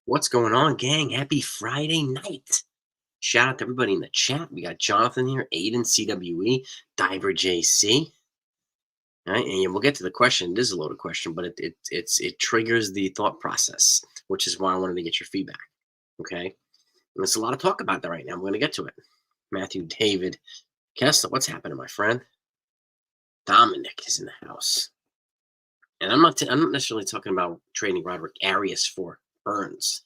What's going on, gang? Happy Friday night. Shout out to everybody in the chat. We got Jonathan here, Aiden, CWE, Diver JC. All right, and yeah, we'll get to the question. It is a loaded question, but it triggers the thought process, which is why I wanted to get your feedback. Okay. And there's a lot of talk about that right now. I'm going to get to it. Matthew David Kessler, what's happening, my friend? Dominic is in the house. And I'm not necessarily talking about trading Roderick Arias for Burns.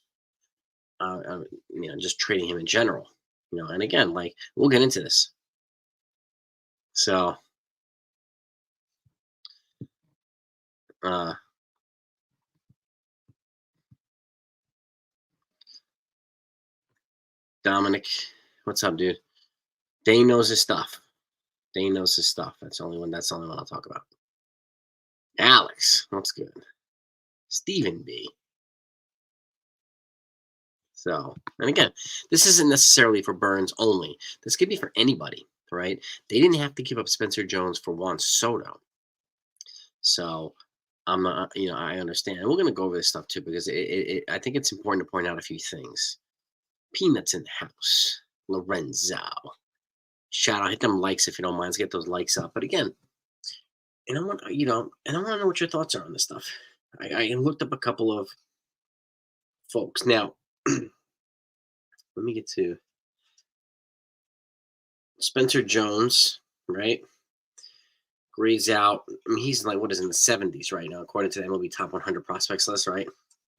Just trading him in general. And again, like we'll get into this. So, uh, Dominic, what's up, dude? Dane knows his stuff. Dane knows his stuff. That's the only one. That's the only one I'll talk about. Alex, what's good? Stephen B. So, and again, this isn't necessarily for Burns only. This could be for anybody, right? They didn't have to give up Spencer Jones for Juan Soto. So, I'm not, I understand. And we're going to go over this stuff too, because I think it's important to point out a few things. Peanuts in the house. Lorenzo. Shout out, hit them likes if you don't mind. Let's get those likes up. But again, and I want to know what your thoughts are on this stuff. I looked up a couple of folks. Now, let me get to Spencer Jones, right? Grades out. I mean, he's like, what is in the 70s right now, according to the MLB Top 100 Prospects list, right?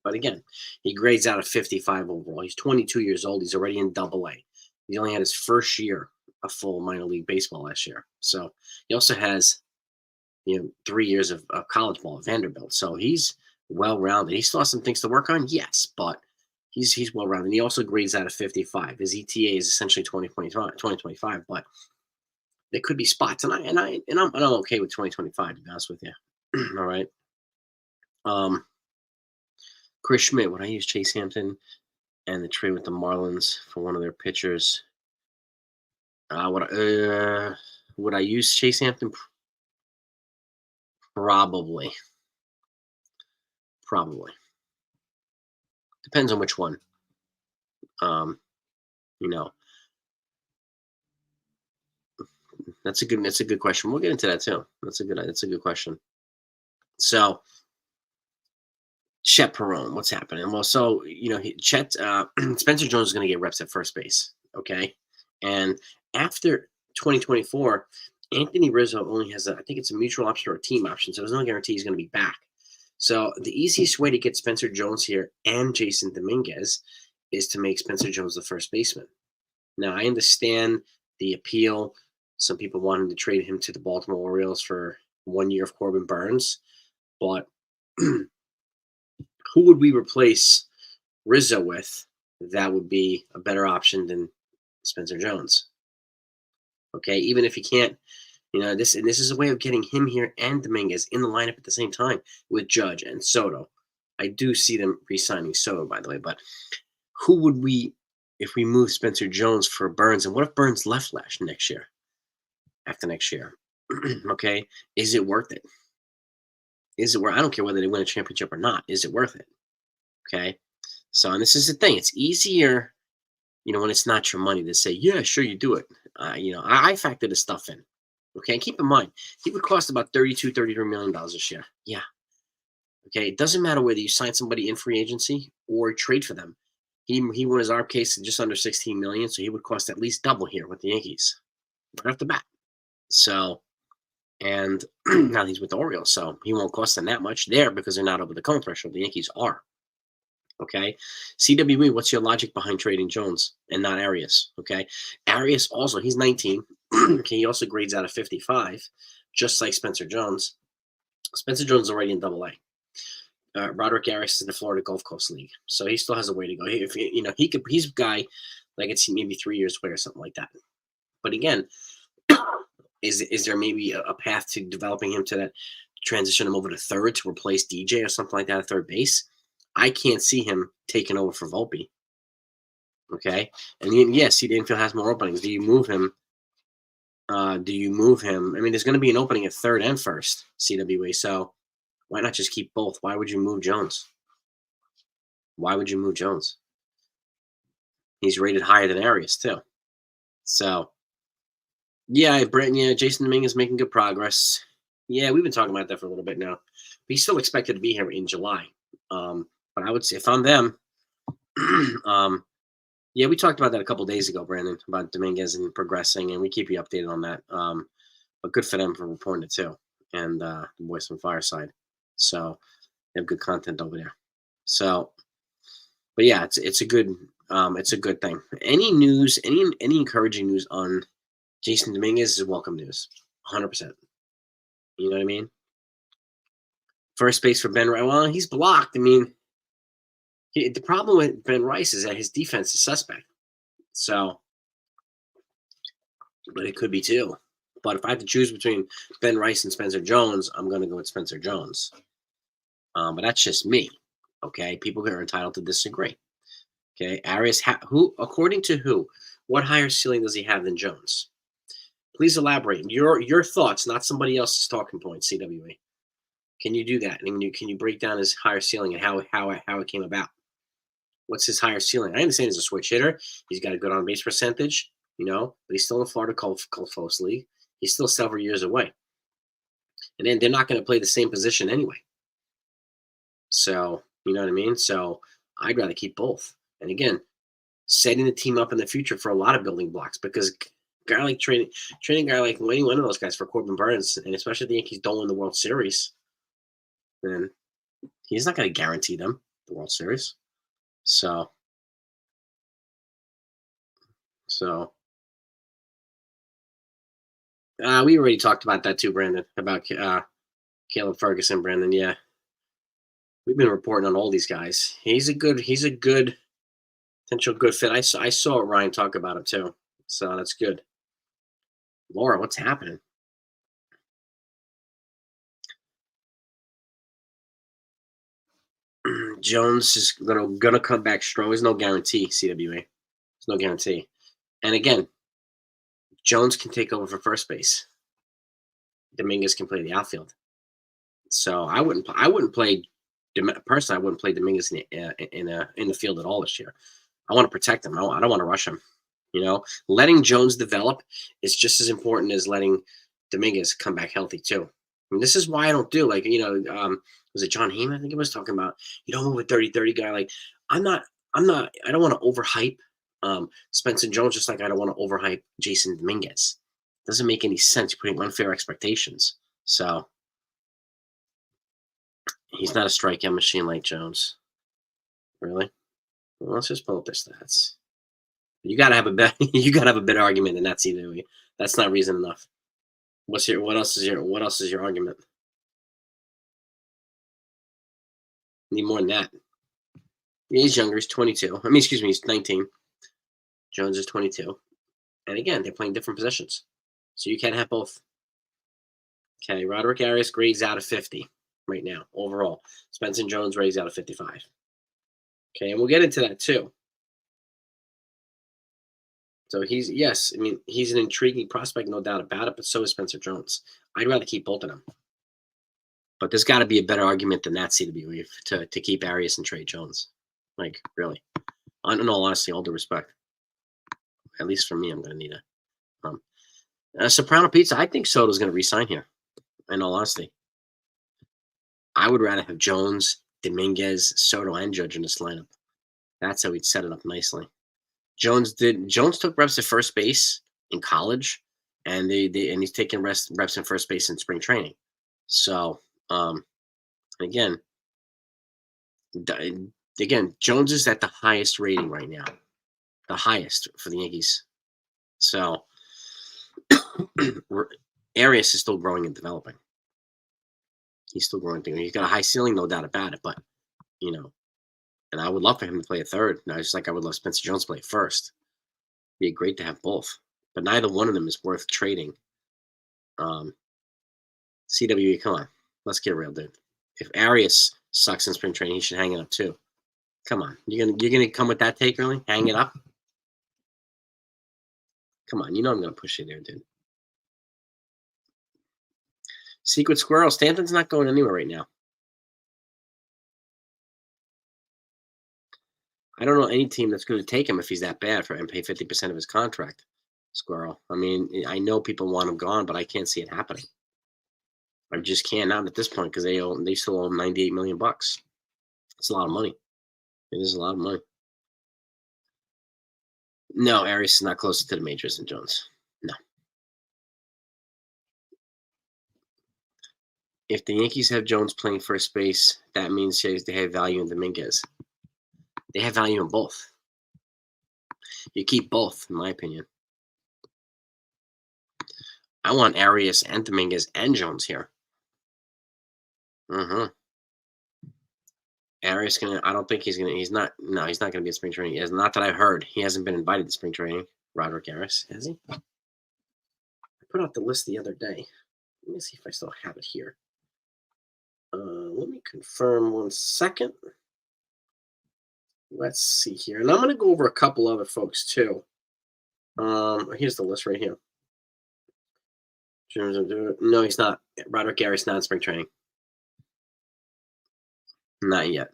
But again, he grades out a 55 overall. He's 22 years old. He's already in Double-A. He only had his first year of full minor league baseball last year. So he also has, 3 years of college ball at Vanderbilt. So he's well-rounded. He still has some things to work on, yes, but he's well-rounded. He also grades out of 55. His ETA is essentially 2025, but there could be spots, and I'm okay with 2025, to be honest with you. All right. Chris Schmidt, would I use Chase Hampton and the trade with the Marlins for one of their pitchers? Would I use Chase Hampton? Probably. Depends on which one. That's a good question. We'll get into that too. That's a good question. So, Chet Perone, what's happening? Well, so Chet Spencer Jones is going to get reps at first base. Okay, and after 2024, Anthony Rizzo only has I think it's a mutual option or a team option, so there's no guarantee he's going to be back. So the easiest way to get Spencer Jones here and Jason Dominguez is to make Spencer Jones the first baseman. Now I understand the appeal. Some people wanted to trade him to the Baltimore Orioles for 1 year of Corbin Burns, but who would we replace Rizzo with? That would be a better option than Spencer Jones. Okay, even if he can't, this is a way of getting him here and Dominguez in the lineup at the same time with Judge and Soto. I do see them re-signing Soto, by the way, but who would we, if we move Spencer Jones for Burns, and what if Burns left next year? After next year, okay, is it worth it? Is it worth? I don't care whether they win a championship or not. Is it worth it? Okay, so and this is the thing. It's easier, when it's not your money to say, yeah, sure, you do it. I factor this stuff in. Okay, and keep in mind, he would cost about $33 million this year. Yeah. Okay, it doesn't matter whether you sign somebody in free agency or trade for them. He won his ARB case to just under $16 million, so he would cost at least double here with the Yankees right off the bat. So, and now he's with the Orioles, so he won't cost them that much there because they're not over the cone threshold. The Yankees are. Okay, CWE, what's your logic behind trading Jones and not Arias? Okay, Arias also, he's 19. Okay, he also grades out of 55, just like Spencer Jones. Spencer Jones is already in Double-A. Roderick Arias is in the Florida Gulf Coast League, so he still has a way to go. If he's a guy like it's maybe 3 years away or something like that. But again, is there maybe a path to developing him to that, transition him over to third to replace DJ or something like that at third base? I can't see him taking over for Volpe. Okay, and yes, the infield has more openings. Do you move him? I mean, there's going to be an opening at third and first, CWA. So why not just keep both? Why would you move Jones? Why would you move Jones? He's rated higher than Arias too. So yeah, Brent. Yeah, Jason Dominguez making good progress. Yeah, we've been talking about that for a little bit now. But he's still expected to be here in July. But I would say if I'm them, um, yeah, we talked about that a couple days ago, Brandon, about Dominguez and progressing, and we keep you updated on that. But good for them for reporting it too, and the boys from Fireside. So they have good content over there. So, but yeah, it's a good thing. Any news, any encouraging news on Jason Dominguez is welcome news, 100%. You know what I mean? First base for Ben Rice. Well, he's blocked. I mean, the problem with Ben Rice is that his defense is suspect. So, but it could be too. But if I have to choose between Ben Rice and Spencer Jones, I'm going to go with Spencer Jones. But that's just me. Okay, people are entitled to disagree. Okay, Arias, who, according to who, what higher ceiling does he have than Jones? Please elaborate your thoughts, not somebody else's talking points. CWE, can you do that? And can you break down his higher ceiling and how it came about? What's his higher ceiling? I understand he's a switch hitter. He's got a good on base percentage, but he's still in the Florida Coast League. He's still several years away, and then they're not going to play the same position anyway. So you know what I mean. So I'd rather keep both. And again, setting the team up in the future for a lot of building blocks because guy like training a guy like any one of those guys for Corbin Burns, and especially if the Yankees don't win the World Series, then he's not going to guarantee them the World Series. So we already talked about that too, Brandon, about Caleb Ferguson, Brandon. Yeah, we've been reporting on all these guys. He's a good potential good fit. I saw Ryan talk about him too, so that's good. Laura, what's happening? Jones is gonna come back strong. There's no guarantee, CWA. There's no guarantee. And again, Jones can take over for first base. Dominguez can play the outfield. So I wouldn't play personally. I wouldn't play Dominguez in the field at all this year. I want to protect him. I don't want to rush him. Letting Jones develop is just as important as letting Dominguez come back healthy too. I mean, this is why I don't do was it John Heyman? I think he was talking about you don't move a 30-30 guy. Like I don't want to overhype Spencer Jones just like I don't want to overhype Jason Dominguez. It doesn't make any sense. You're putting unfair expectations. So he's not a strikeout machine like Jones. Really? Well, let's just pull up their stats. You gotta have a better argument than that, either. That's not reason enough. What else is your argument? Need more than that. He's younger. He's 22. I mean, excuse me, he's 19. Jones is 22. And again, they're playing different positions. So you can't have both. Okay, Roderick Arias grades out of 50 right now, overall. Spencer Jones grades out of 55. Okay, and we'll get into that too. So he's an intriguing prospect, no doubt about it, but so is Spencer Jones. I'd rather keep both of them. But there's got to be a better argument than that, CW, to keep Arias and trade Jones. Like, really. In all honesty, all due respect. At least for me, I'm going to need a Soprano Pizza. I think Soto's going to resign here, in all honesty. I would rather have Jones, Dominguez, Soto, and Judge in this lineup. That's how we'd set it up nicely. Jones took reps at first base in college, and he's taking reps in first base in spring training. So, again, Jones is at the highest rating right now, the highest for the Yankees. So, Arias is still growing and developing. He's still growing. He's got a high ceiling, no doubt about it. But and I would love for him to play a third. Now, just like I would love Spencer Jones to play first. It'd be great to have both, but neither one of them is worth trading. CWE, come on, let's get real, dude. If Arias sucks in spring training, he should hang it up too. Come on, you're gonna come with that take, really? Hang it up? Come on, I'm gonna push you there, dude. Secret Squirrel, Stanton's not going anywhere right now. I don't know any team that's going to take him if he's that bad for and pay 50% of his contract. Squirrel. I mean, I know people want him gone, but I can't see it happening. I just can't, not at this point, because they still owe him 98 million bucks. It's a lot of money. It is a lot of money. No, Arias is not closer to the majors than Jones. No. If the Yankees have Jones playing first base, that means they have value in Dominguez. They have value in both. You keep both, in my opinion. I want Arias and Dominguez and Jones here. Mm-hmm. Arias gonna. I don't think he's gonna. He's not. No, he's not gonna be at spring training. It's not that I've heard. He hasn't been invited to spring training. Roderick Arias, has he? I put out the list the other day. Let me see if I still have it here. Let me confirm 1 second. Let's see here, and I'm gonna go over a couple other folks too. Here's the list right here. No, he's not. Roderick Arias not in spring training. Not yet.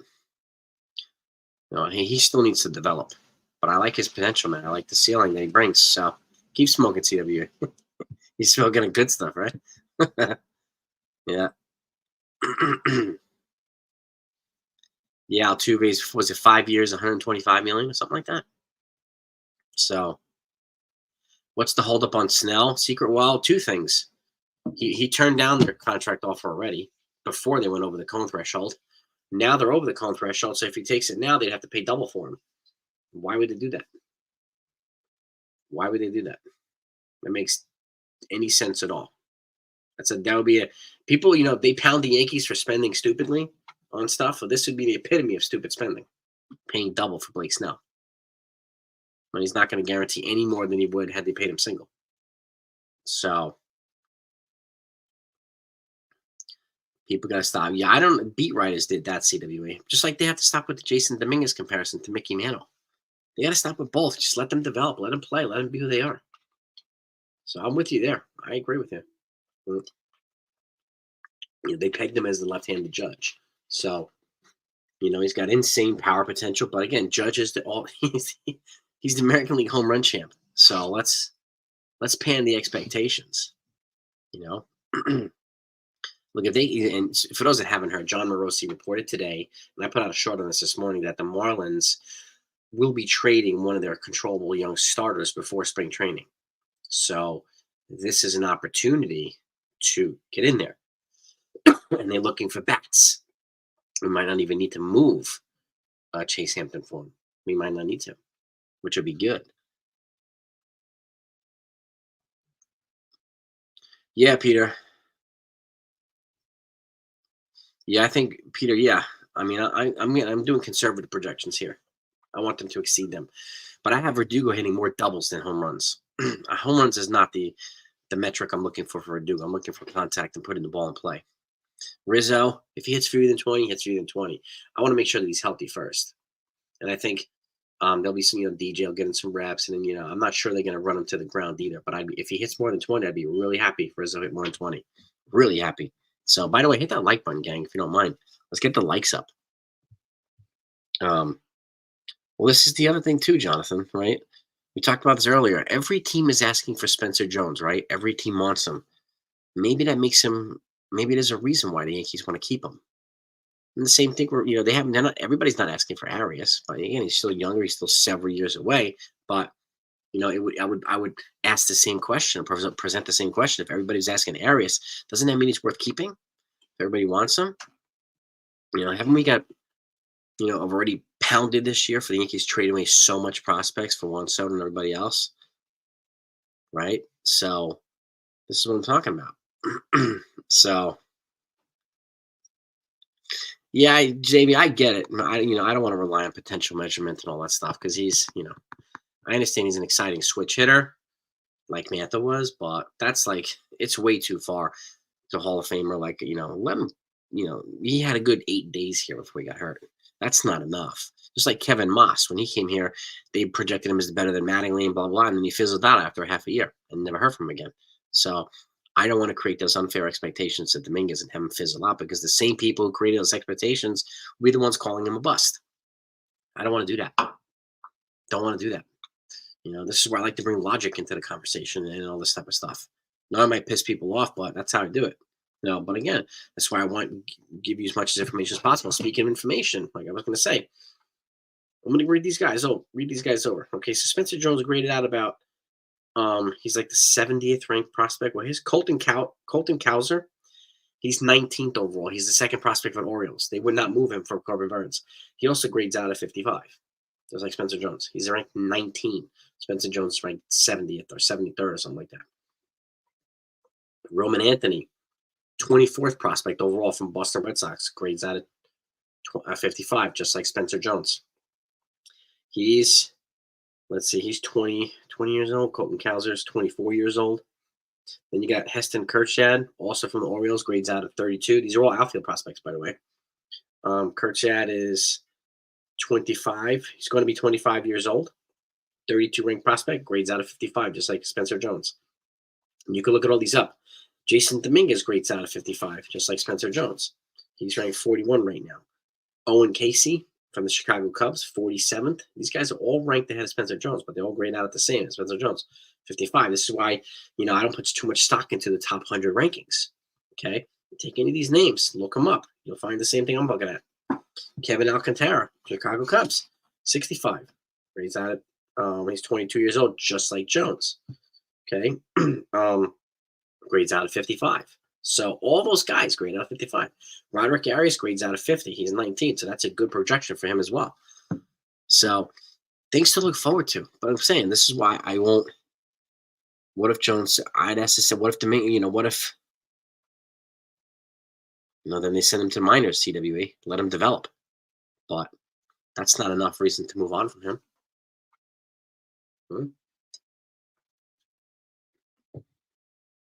No, he still needs to develop. But I like his potential, man. I like the ceiling that he brings. So keep smoking, CW. He's still getting good stuff, right? Yeah. Yeah, Altuve's, was it 5 years, 125 million or something like that? So what's the holdup on Snell? Secret Well, two things. He turned down their contract offer already before they went over the cone threshold. Now they're over the cone threshold, so if he takes it now, they'd have to pay double for him. Why would they do that? Why would they do that? That makes any sense at all. That would be a people, they pound the Yankees for spending stupidly on stuff. Well, this would be the epitome of stupid spending, paying double for Blake Snell. When he's not going to guarantee any more than he would had they paid him single. So people got to stop. Yeah, I don't. Beat writers did that, CWA. Just like they have to stop with the Jason Dominguez comparison to Mickey Mantle. They got to stop with both. Just let them develop. Let them play. Let them be who they are. So I'm with you there. I agree with you. They pegged him as the left-handed Judge. So, he's got insane power potential. But again, Judge is he's the American League home run champ. So let's pan the expectations. Look, and for those that haven't heard, John Morosi reported today, and I put out a short on this morning, that the Marlins will be trading one of their controllable young starters before spring training. So this is an opportunity to get in there. And they're looking for bats. We might not even need to move Chase Hampton for him. We might not need to, which would be good. Yeah, Peter. Yeah, I think Peter. Yeah, I mean, I'm doing conservative projections here. I want them to exceed them, but I have Verdugo hitting more doubles than home runs. Home runs is not the metric I'm looking for Verdugo. I'm looking for contact and putting the ball in play. Rizzo, if he hits fewer than 20, he hits fewer than 20. I want to make sure that he's healthy first, and I think there'll be some, DJ will get in some reps, and then I'm not sure they're going to run him to the ground either. But if he hits more than 20, I'd be really happy if Rizzo hit more than 20. Really happy. So, by the way, hit that like button, gang, if you don't mind. Let's get the likes up. Well, this is the other thing too, Jonathan, right? We talked about this earlier. Every team is asking for Spencer Jones, right? Every team wants him. Maybe that makes him. Maybe there's a reason why the Yankees want to keep him. And the same thing where they're not. Everybody's not asking for Arias, but again, he's still younger. He's still several years away. But I would ask the same question, present the same question. If everybody's asking Arias, doesn't that mean he's worth keeping? If everybody wants him, haven't we got already pounded this year for the Yankees trading away so much prospects for Juan Soto and everybody else, right? So this is what I'm talking about. So yeah, Jamie, I get it. I don't want to rely on potential measurement and all that stuff because he's, I understand he's an exciting switch hitter like Mantha was, but that's it's way too far to Hall of Famer. Let him, he had a good 8 days here before he got hurt. That's not enough. Just like Kevin Moss, when he came here, they projected him as better than Mattingly and blah, blah, and then he fizzled out after half a year and never heard from him again. So I don't want to create those unfair expectations to Dominguez and have him fizzle out because the same people who created those expectations will be the ones calling him a bust. I don't want to do that. Don't want to do that. This is where I like to bring logic into the conversation and all this type of stuff. Now, I might piss people off, but that's how I do it. But again, that's why I want to give you as much as information as possible. Speaking of information, like I was going to say, I'm going to read these guys. Oh, read these guys over. Okay, so Spencer Jones graded out about. He's like the 70th ranked prospect. Well, here's Colton Cowser. He's 19th overall. He's the second prospect for the Orioles. They would not move him for Corbin Burns. He also grades out at 55. Just like Spencer Jones. He's ranked 19. Spencer Jones ranked 70th or 73rd or something like that. Roman Anthony, 24th prospect overall from Boston Red Sox, grades out at 55, just like Spencer Jones. He's 20 years old. Colton Cowser is 24 years old. Then you got Heston Kjerstad, also from the Orioles, grades out at 32. These are all outfield prospects, by the way. Kjerstad is 25. He's going to be 25 years old. 32 ranked prospect, grades out of 55, just like Spencer Jones. And you can look at all these up. Jason Dominguez grades out of 55, just like Spencer Jones. He's ranked 41 right now. Owen Casey from the Chicago Cubs, 47th. These guys are all ranked ahead of Spencer Jones, but they all grade out at the same as Spencer Jones, 55. This is why, I don't put too much stock into the top 100 rankings. Okay? Take any of these names, look them up. You'll find the same thing I'm looking at. Kevin Alcantara, Chicago Cubs, 65. Grades out at he's 22 years old, just like Jones. Okay. Grades out at 55. So all those guys grade out at 55. Roderick Arias grades out at 50. He's 19, so that's a good projection for him as well. So things to look forward to. But I'm saying this is why I won't. What if Jones? I'd ask to say, what if what if? Then they send him to minors, CWE, let him develop. But that's not enough reason to move on from him.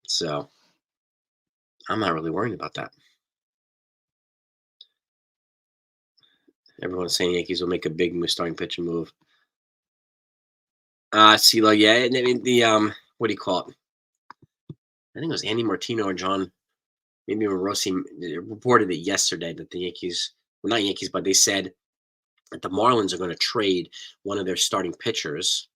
So I'm not really worried about that. Everyone's saying Yankees will make a big starting pitcher move. CeeLo, yeah. I mean, what do you call it? I think it was Andy Martino or John, maybe Rossi reported it yesterday that the Yankees, well, not Yankees, but they said that the Marlins are going to trade one of their starting pitchers.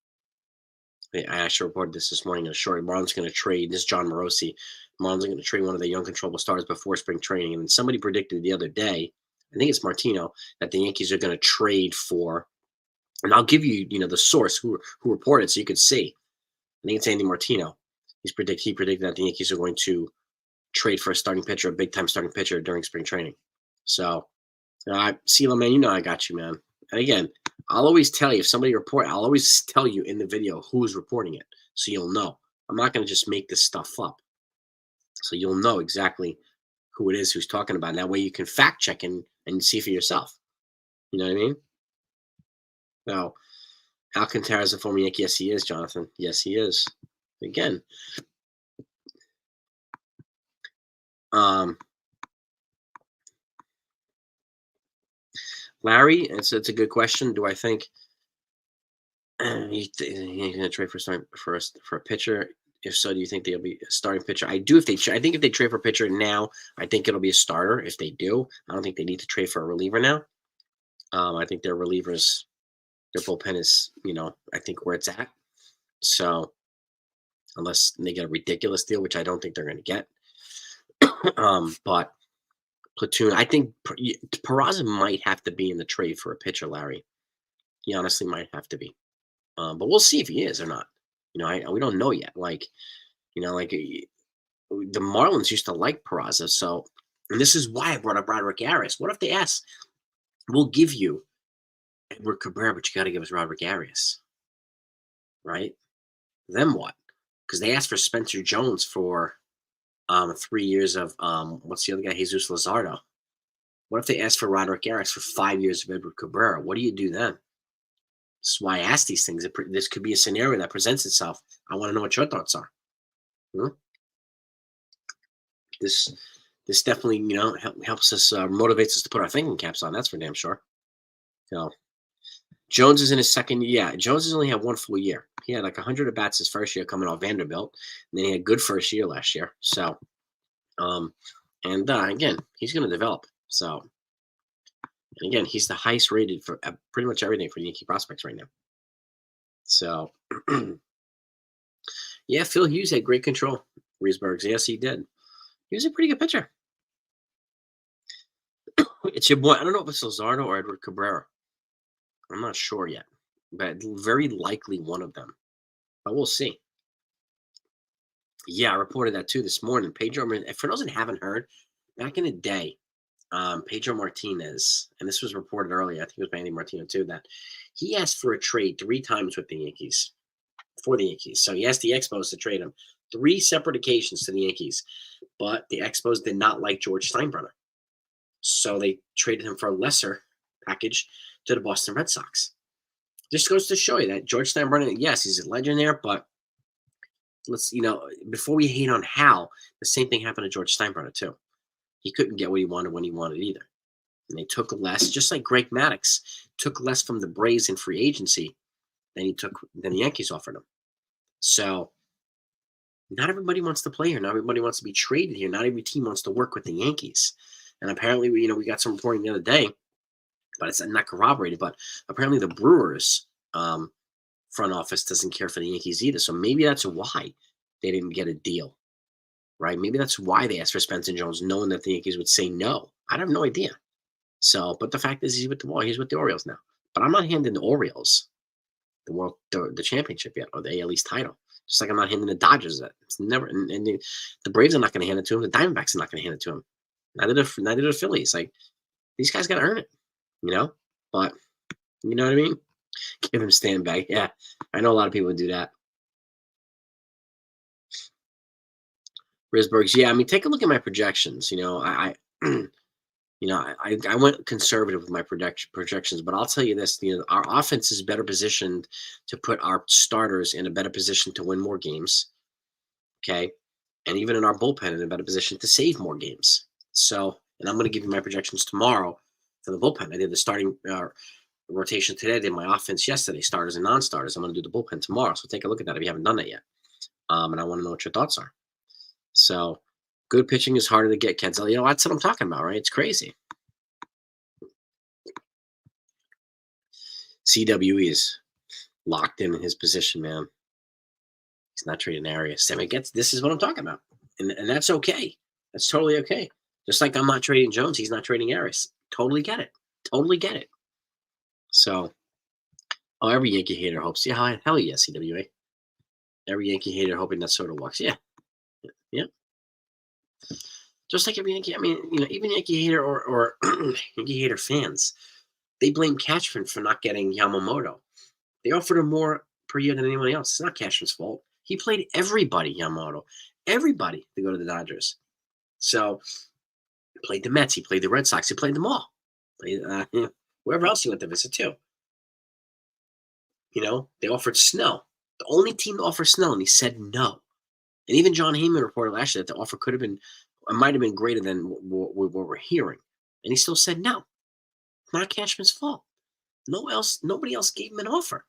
I actually reported this morning in a short. Marlins going to trade, this is John Morosi. Marlins are going to trade one of their young controllable stars before spring training. And somebody predicted the other day, I think it's Martino, that the Yankees are going to trade for, and I'll give you, the source who reported so you could see. I think it's Andy Martino. He predicted that the Yankees are going to trade for a starting pitcher, a big-time starting pitcher during spring training. So, CeeLo, man, I got you, man. And again, I'll always tell you if somebody I'll always tell you in the video who's reporting it, so you'll know. I'm not going to just make this stuff up. So you'll know exactly who it is who's talking about it. That way you can fact check and see for yourself. You know what I mean? Now, Alcantara is a former Yankee. Yes, he is, Jonathan. Yes, he is. Again, Larry, it's a good question. Do I think he's going to trade for a pitcher? If so, do you think they'll be a starting pitcher? I do. I think if they trade for a pitcher now, I think it'll be a starter. If they do, I don't think they need to trade for a reliever now. I think their relievers, their bullpen is, I think where it's at. So unless they get a ridiculous deal, which I don't think they're going to get. But platoon, I think Peraza might have to be in the trade for a pitcher, Larry. He honestly might have to be. But we'll see if he is or not. We don't know yet. The Marlins used to like Peraza. So, and this is why I brought up Roderick Arias. What if they ask, we'll give you Edward Cabrera, but you got to give us Roderick Arias. Right? Then what? Because they asked for Spencer Jones for 3 years of, what's the other guy? Jesus Luzardo. What if they ask for Roderick Arias for 5 years of Edward Cabrera? What do you do then? That's why I ask these things. This could be a scenario that presents itself. I want to know what your thoughts are. This definitely, helps us, motivates us to put our thinking caps on. That's for damn sure. Jones is in his second year. Yeah, Jones has only had one full year. He had like 100 at bats his first year coming off Vanderbilt, and then he had a good first year last year. So, again, he's going to develop. So, and again, he's the highest rated for pretty much everything for Yankee prospects right now. So, yeah, Phil Hughes had great control. Reesburgs, yes, he did. He was a pretty good pitcher. It's your boy. I don't know if it's Luzardo or Edward Cabrera. I'm not sure yet, but very likely one of them. But we'll see. Yeah, I reported that too this morning. For those that haven't heard, back in the day, Pedro Martinez, and this was reported earlier, I think it was by Andy Martino too, that he asked for a trade 3 times with the Yankees for the Yankees. So he asked the Expos to trade him 3 separate occasions to the Yankees, but the Expos did not like George Steinbrenner. So they traded him for a lesser package to the Boston Red Sox. Just goes to show you that George Steinbrenner, yes, he's a legend there, but before we hate on Hal, the same thing happened to George Steinbrenner too. He couldn't get what he wanted when he wanted either. And they took less, just like Greg Maddux took less from the Braves in free agency than the Yankees offered him. So not everybody wants to play here. Not everybody wants to be traded here. Not every team wants to work with the Yankees. And apparently, we got some reporting the other day, but it's not corroborated. But apparently, the Brewers front office doesn't care for the Yankees either. So maybe that's why they didn't get a deal, right? Maybe that's why they asked for Spencer Jones, knowing that the Yankees would say no. I have no idea. So, but the fact is, he's with the Orioles now. But I'm not handing the Orioles the championship yet, or the AL East title. Just like I'm not handing the Dodgers that. It's never, and the Braves are not going to hand it to him. The Diamondbacks are not going to hand it to him. Neither the Phillies. Like, these guys got to earn it, But you know what I mean? Give him stand back. Yeah, I know a lot of people would do that. Risberg's. Yeah, I mean, take a look at my projections. I I went conservative with my projections, but I'll tell you this: our offense is better positioned to put our starters in a better position to win more games. Okay, and even in our bullpen in a better position to save more games. So, and I'm going to give you my projections tomorrow for the bullpen. I did the starting rotation today. I did my offense yesterday, starters and non-starters. I'm going to do the bullpen tomorrow. So take a look at that if you haven't done that yet. And I want to know what your thoughts are. So, good pitching is harder to get, Kenzel. That's what I'm talking about, right? It's crazy. CWE is locked in his position, man. He's not trading Arias. I mean, this is what I'm talking about, and that's okay. That's totally okay. Just like I'm not trading Jones, he's not trading Arias. Totally get it. Totally get it. So, every Yankee hater hopes. Yeah, hell yeah, CWA. Every Yankee hater hoping that Soto walks. Yeah, yeah. Just like every Yankee. I mean, even Yankee hater or Yankee hater fans, they blame Cashman for not getting Yamamoto. They offered him more per year than anyone else. It's not Cashman's fault. He played everybody, Yamamoto. Everybody to go to the Dodgers. So, he played the Mets. He played the Red Sox. He played them all. Played, wherever else he went to visit, too. They offered Snell. The only team to offer Snell, and he said no. And even John Heyman reported last year that the offer might have been greater than what we're hearing. And he still said no. Not Cashman's fault. Nobody else gave him an offer.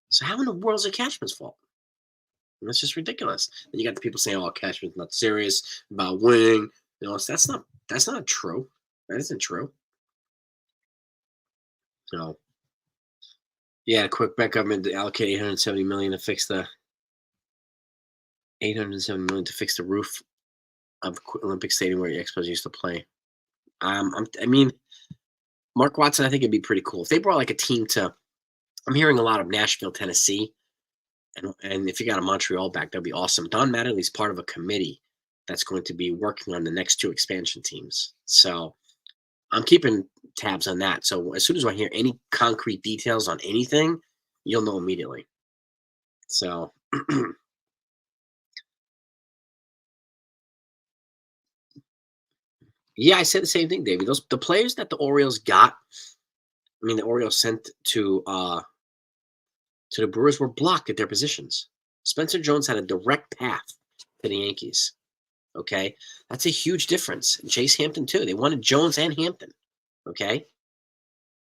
So how in the world is it Cashman's fault? And that's just ridiculous. And you got the people saying, "Oh, Cashman's not serious about winning." That's not true. That isn't true. So, yeah, Quebec government allocate 870 million to fix the 870 million to fix the roof of Olympic Stadium where the Expos used to play. I mean, Mark Watson, I think it'd be pretty cool if they brought like a team to. I'm hearing a lot of Nashville, Tennessee, and if you got a Montreal back, that'd be awesome. Don Mattingly's part of a committee that's going to be working on the next 2 expansion teams. So I'm keeping tabs on that. So as soon as I hear any concrete details on anything, you'll know immediately. So. Yeah, I said the same thing, David. The players that the Orioles got, the Orioles sent to the Brewers were blocked at their positions. Spencer Jones had a direct path to the Yankees. Okay, that's a huge difference. And Chase Hampton too. They wanted Jones and Hampton. Okay,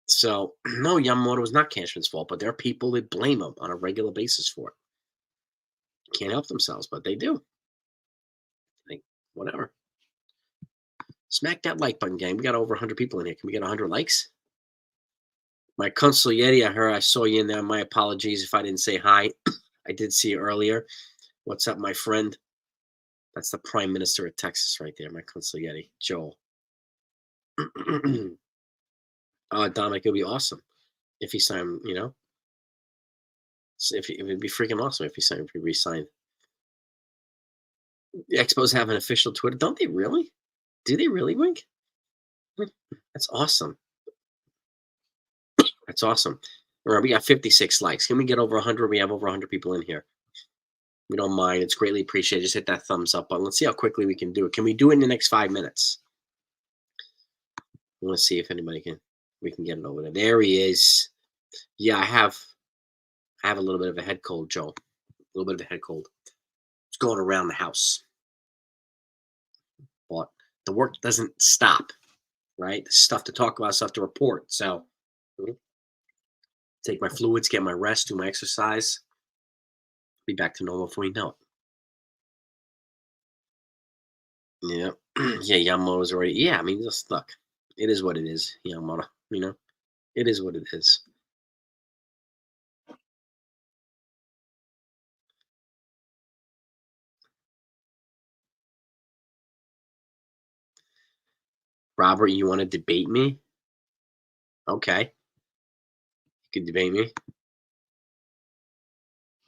so no, Yamamoto was not Cashman's fault, but there are people that blame him on a regular basis for it. Can't help themselves, but they do. Like, whatever. Smack that like button, gang. We got over 100 people in here. Can we get 100 likes? My consigliere, I saw you in there. My apologies if I didn't say hi. I did see you earlier. What's up, my friend? That's the Prime Minister of Texas right there, my consigliere, Joel. Dominic, it'll be awesome if he signed, it would be freaking awesome if he signed, if he re-signed. The Expos have an official Twitter. Don't they really? Do they really, Wink? That's awesome. That's awesome. All right, we got 56 likes. Can we get over 100? We have over 100 people in here. We don't mind. It's greatly appreciated. Just hit that thumbs up button. Let's see how quickly we can do it. Can we do it in the next 5 minutes? Let's see if we can get it over there. There he is. Yeah, I have a little bit of a head cold, Joe. A little bit of a head cold. It's going around the house. But the work doesn't stop, right? There's stuff to talk about, stuff to report. So take my fluids, get my rest, do my exercise. Be back to normal before we know it. Yeah. Yeah, Yamamoto's already. Yeah, I mean, just look. It is what it is, Yamamoto. It is what it is. Robert, you want to debate me? Okay. You can debate me.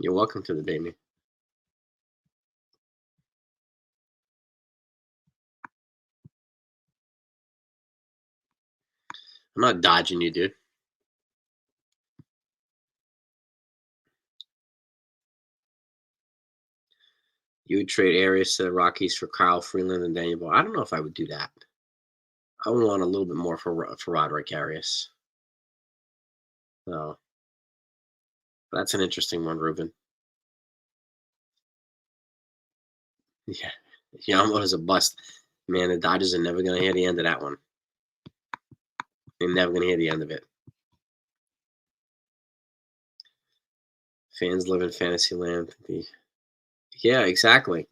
You're welcome to debate me. I'm not dodging you, dude. You would trade Arias to the Rockies for Kyle Freeland and Daniel Ball. I don't know if I would do that. I would want a little bit more for Roderick Arias. So that's an interesting one, Ruben. Yeah. Yamamoto's a bust. Man, the Dodgers are never going to hear the end of that one. They're never going to hear the end of it. Fans live in fantasy land. Yeah, exactly.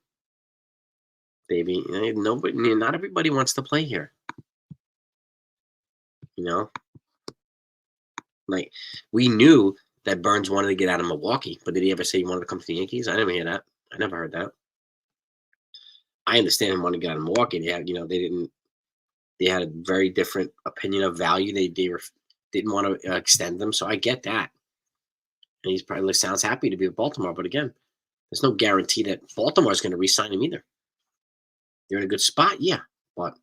Baby, nobody, not everybody wants to play here. Like we knew that Burns wanted to get out of Milwaukee, but did he ever say he wanted to come to the Yankees? I never hear that. I never heard that. I understand him wanting to get out of Milwaukee. They had, they didn't. They had a very different opinion of value. They didn't want to extend them, so I get that. And he's probably sounds happy to be with Baltimore, but again, there's no guarantee that Baltimore is going to re-sign him either. They're in a good spot, yeah, but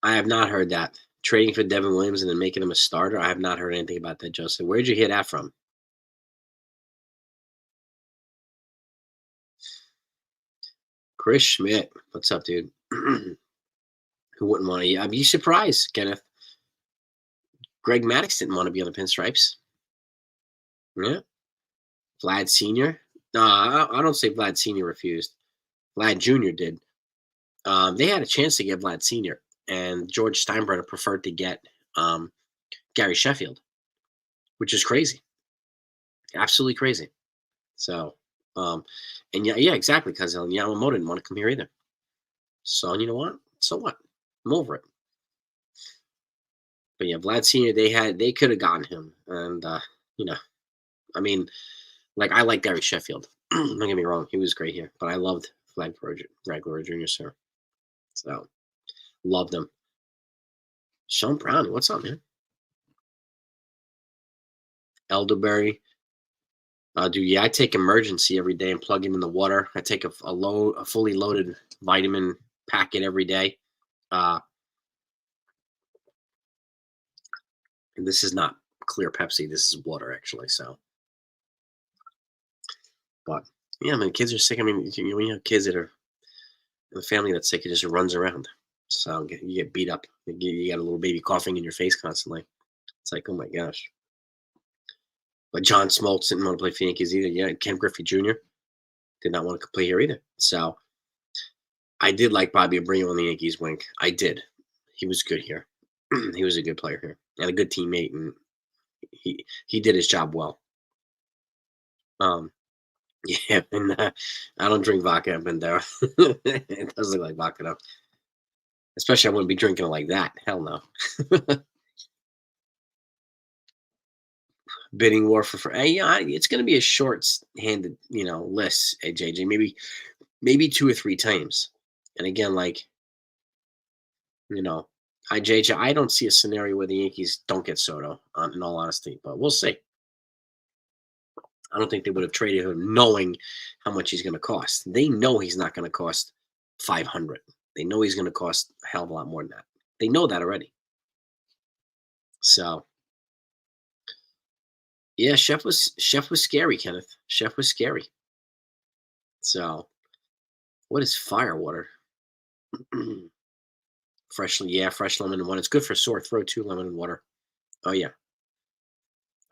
I have not heard that. Trading for Devin Williams and then making him a starter. I have not heard anything about that, Joseph. Where'd you hear that from? Chris Schmidt. What's up, dude? Who wouldn't want to? I'd be surprised, Kenneth. Greg Maddux didn't want to be on the Pinstripes. Yeah. Vlad Sr. No, I don't say Vlad Sr. refused. Vlad Jr. did. They had a chance to get Vlad Sr. and George Steinbrenner preferred to get Gary Sheffield, which is crazy. Absolutely crazy. So, and yeah, exactly, because Yamamoto didn't want to come here either. So, you know what? So what? I'm over it. But yeah, Vlad Senior, they could have gotten him, and I mean, like I like Gary Sheffield. Don't get me wrong, he was great here, but I loved Vlad Guerrero Jr. Sir, so loved him. Sean Brown, what's up, man? Elderberry. Dude, yeah, I take emergency every day and plug it in the water. I take a fully loaded vitamin packet every day. And this is not clear Pepsi. This is water, actually. So, but yeah, I mean, kids are sick. I mean, when you have kids that are in a family that's sick, it just runs around. So you get beat up. You got a little baby coughing in your face constantly. It's like, oh my gosh. But John Smoltz didn't want to play for Yankees either. Yeah, Ken Griffey Jr. did not want to play here either. So I did like Bobby Abreu on the Yankees wing. I did. He was good here. He was a good player here and a good teammate, and he did his job well. Yeah, and I don't drink vodka up in there. It does look like vodka though. Especially, I wouldn't be drinking it like that. Hell no. Bidding war for yeah, it's going to be a short-handed, list at JJ. Maybe 2 or 3 times. And again, like you know, JJ, I don't see a scenario where the Yankees don't get Soto. In all honesty, but we'll see. I don't think they would have traded him knowing how much he's going to cost. They know he's not going to cost 500. They know he's going to cost a hell of a lot more than that. They know that already. So yeah, Chef was scary, Kenneth. Chef was scary. So what is firewater? Fresh lemon and water. It's good for sore throat too. Lemon and water. Oh yeah,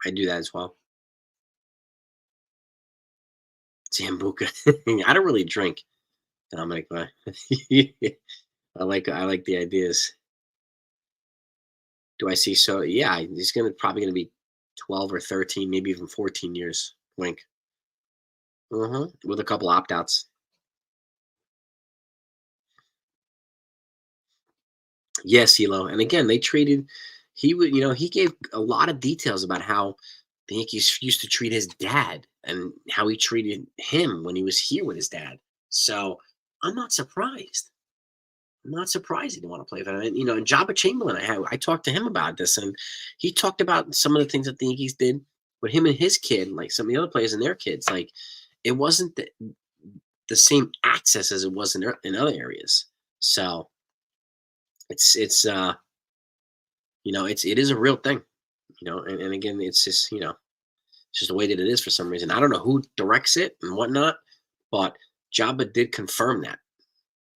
I do that as well. Sambuca. I don't really drink, Dominic, but I like the ideas. Do I see so? Yeah, he's probably gonna be 12 or 13, maybe even 14 years. Wink. With a couple opt outs. Yes, Elo. And again, they traded. He gave a lot of details about how the Yankees used to treat his dad and how he treated him when he was here with his dad. So I'm not surprised. I'm not surprised he didn't want to play for him. And Jabba Chamberlain, I talked to him about this, and he talked about some of the things that the Yankees did with him and his kid, like some of the other players and their kids. Like it wasn't the same access as it was in other areas. So it is a real thing. And again, it's just the way that it is for some reason. I don't know who directs it and whatnot, but Jabba did confirm that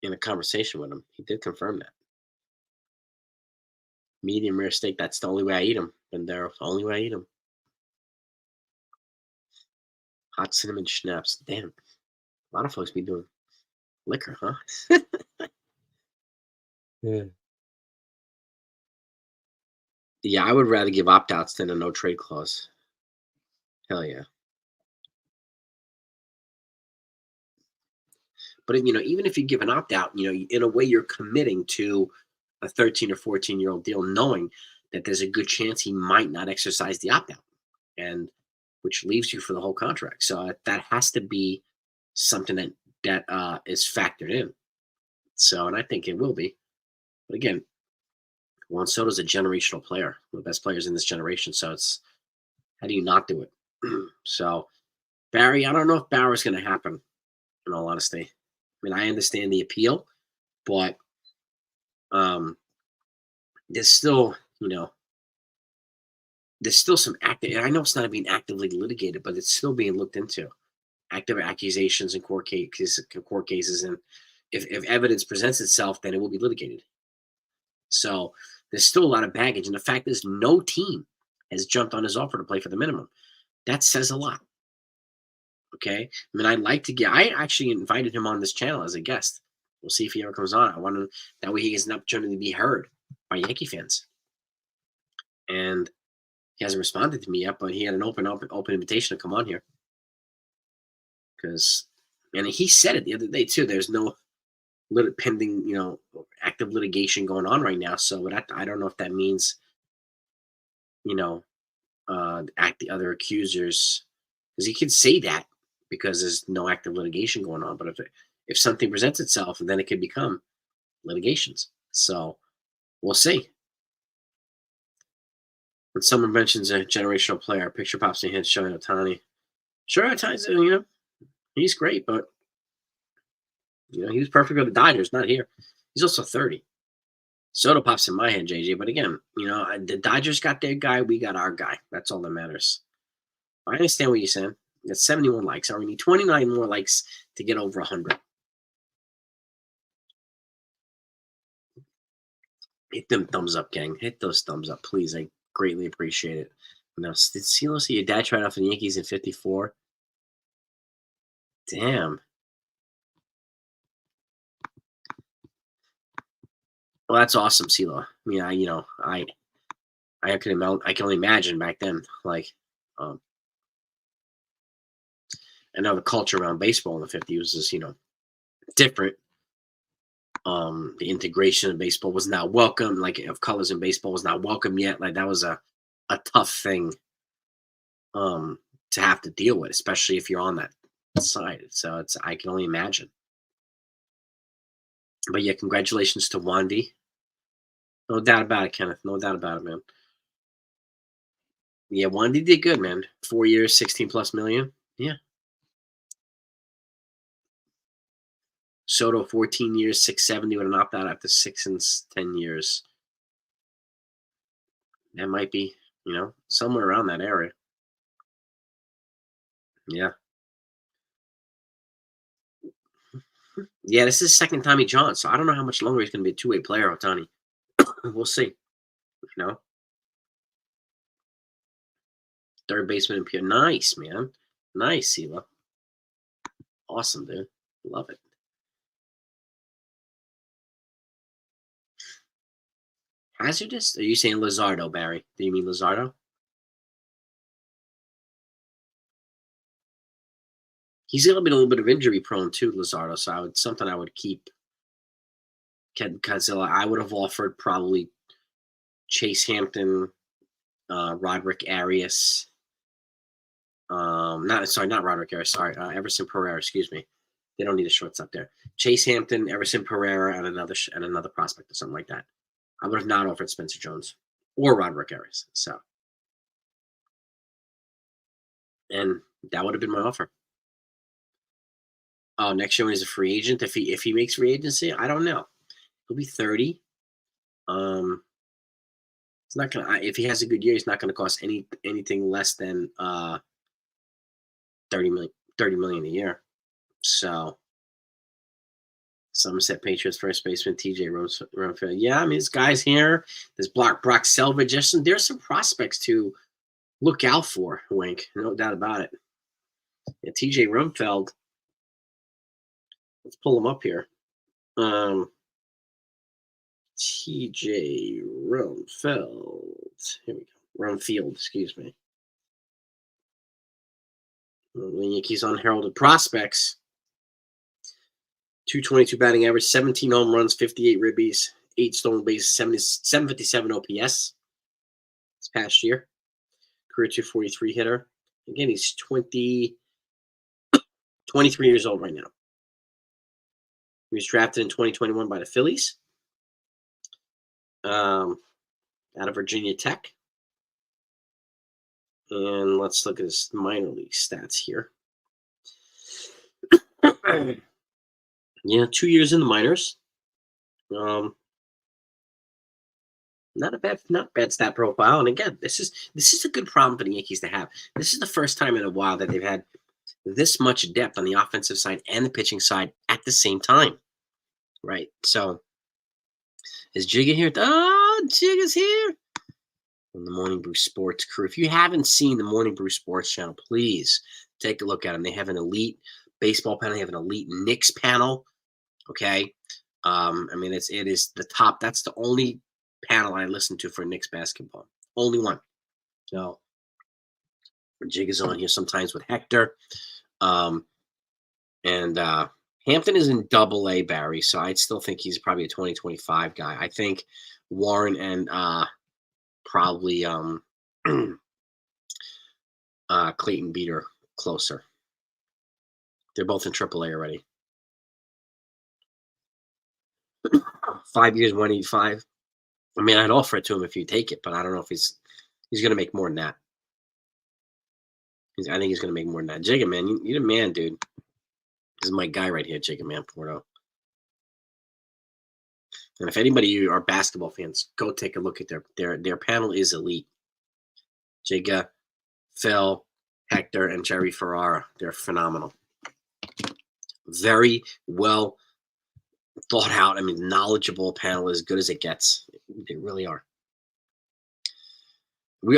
in a conversation with him. He did confirm that. Medium rare steak, that's the only way I eat them. And they're the only way I eat them. Hot cinnamon schnapps. Damn. A lot of folks be doing liquor, huh? Yeah. Yeah, I would rather give opt outs than a no trade clause. Hell yeah. But even if you give an opt out, in a way you're committing to a 13 or 14-year-old deal, knowing that there's a good chance he might not exercise the opt out, and which leaves you for the whole contract. So that has to be something that is factored in. So, and I think it will be. But again, Juan Soto's a generational player, one of the best players in this generation. So it's how do you not do it? So Barry, I don't know if Bauer's going to happen. In all honesty, I mean, I understand the appeal, but um, there's still, there's still some active. And I know it's not being actively litigated, but it's still being looked into. Active accusations in court cases, and if evidence presents itself, then it will be litigated. So there's still a lot of baggage, and the fact is, no team has jumped on his offer to play for the minimum. That says a lot. Okay, I mean, I'd like to get. I actually invited him on this channel as a guest. We'll see if he ever comes on. I want to that way he has an opportunity to be heard by Yankee fans. And he hasn't responded to me yet, but he had an open invitation to come on here because, and he said it the other day too. There's no pending, active litigation going on right now. So I don't know if that means, you know, the other accusers, because he could say that because there's no active litigation going on. But if something presents itself, then it could become litigations. So we'll see. When someone mentions a generational player, a picture pops in your head showing Otani. Sure, Otani's, he's great, but he was perfect with the Dodgers, not here. He's also 30. Soto pops in my head, JJ. But again, the Dodgers got their guy, we got our guy. That's all that matters. I understand what you're saying. We got 71 likes. We need 29 more likes to get over 100. Hit them thumbs up, gang. Hit those thumbs up, please. I greatly appreciate it. Now, did CeeLo see your dad tried out for the Yankees in 54? Damn. Well, that's awesome, CeeLo. I mean, I can only imagine back then. Like, I know the culture around baseball in the 50s was just, different. The integration of baseball was not welcome, like of colors in baseball was not welcome yet. Like that was a tough thing um to have to deal with, especially if you're on that side. So it's I can only imagine. But yeah, congratulations to Wandy. No doubt about it, Kenneth. No doubt about it, man. Yeah, Wandy did good, man. 4 years, 16 plus million. Yeah. Soto, 14 years, 670 would have knocked out after 6 and 10 years. That might be, somewhere around that area. Yeah. Yeah, this is his second Tommy John, so I don't know how much longer he's going to be a two-way player, Otani. We'll see. You know, third baseman in Pure. Nice, man. Nice, Sila. Awesome, dude. Love it. Hazardous? Are you saying Lizardo, Barry? Do you mean Lizardo? He's going to be a little bit of injury prone too, Lizardo. So something I would keep. Because I would have offered probably Chase Hampton, Roderick Arias. Not Roderick Arias. Sorry, Everson Pereira. Excuse me. They don't need a shortstop there. Chase Hampton, Everson Pereira, and another prospect or something like that. I would have not offered Spencer Jones or Roderick Arias. So, and that would have been my offer. Oh, next year when he's a free agent, if he makes free agency, I don't know. He'll be 30. Um, it's not gonna if he has a good year, he's not gonna cost anything less than 30 million a year. So Somerset Patriots first baseman TJ Rumfield. Yeah, I mean, this guy's here. There's Brock Selvage. There's some prospects to look out for, Wink. No doubt about it. Yeah, TJ Rumfeld. Let's pull him up here. TJ Rumfeld. Here we go. Rumfield, excuse me. The Yankees unheralded prospects. 222 batting average, 17 home runs, 58 ribbies, 8 stolen bases, 757 OPS this past year. Career 243 hitter. Again, he's 23 years old right now. He was drafted in 2021 by the Phillies out of Virginia Tech. And let's look at his minor league stats here. Yeah, 2 years in the minors. Not bad stat profile. And again, this is a good problem for the Yankees to have. This is the first time in a while that they've had this much depth on the offensive side and the pitching side at the same time. Right. So is Jigga here? Oh, Jigga's here. On the Morning Brew Sports crew. If you haven't seen the Morning Brew Sports channel, please take a look at them. They have an elite baseball panel. They have an elite Knicks panel. Okay. I mean, it is the top. That's the only panel I listen to for Knicks basketball. Only one. So Jigga's on here sometimes with Hector. And Hampton is in Double A, Barry. So I still think he's probably a 2025 guy. I think Warren and probably Clayton Beater closer. They're both in AAA already. 5 years, 185. I mean, I'd offer it to him if you take it, but I don't know if he's going to make more than that. I think he's going to make more than that. Jigga, man, you're the man, dude. This is my guy right here, Jigga, man, Porto. And if anybody of you are basketball fans, go take a look at their panel is elite. Jigga, Phil, Hector, and Jerry Ferrara. They're phenomenal. Very well thought out. I mean, knowledgeable panel, as good as it gets. They really are.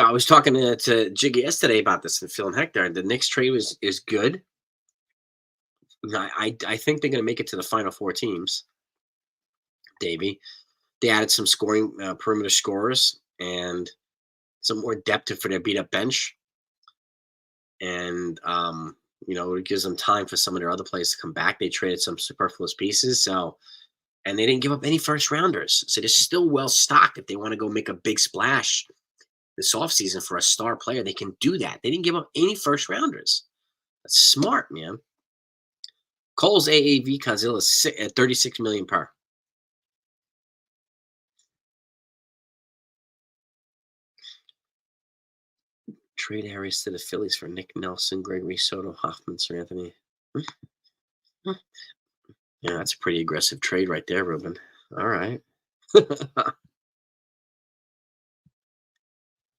I was talking to Jigga yesterday about this, and Phil and Hector. The Knicks trade is good. I think they're going to make it to the final 4 teams. Davey, they added some scoring perimeter scorers and some more depth for their beat up bench, and it gives them time for some of their other players to come back. They traded some superfluous pieces, so and they didn't give up any first rounders. So they're still well stocked if they want to go make a big splash this offseason for a star player. They can do that. They didn't give up any first rounders. That's smart, man. Cole's AAV Godzilla is at 36 million per. Trade Arias to the Phillies for Nick Nelson, Gregory Soto, Hoffman, Sir Anthony. Yeah, that's a pretty aggressive trade right there, Ruben. All right.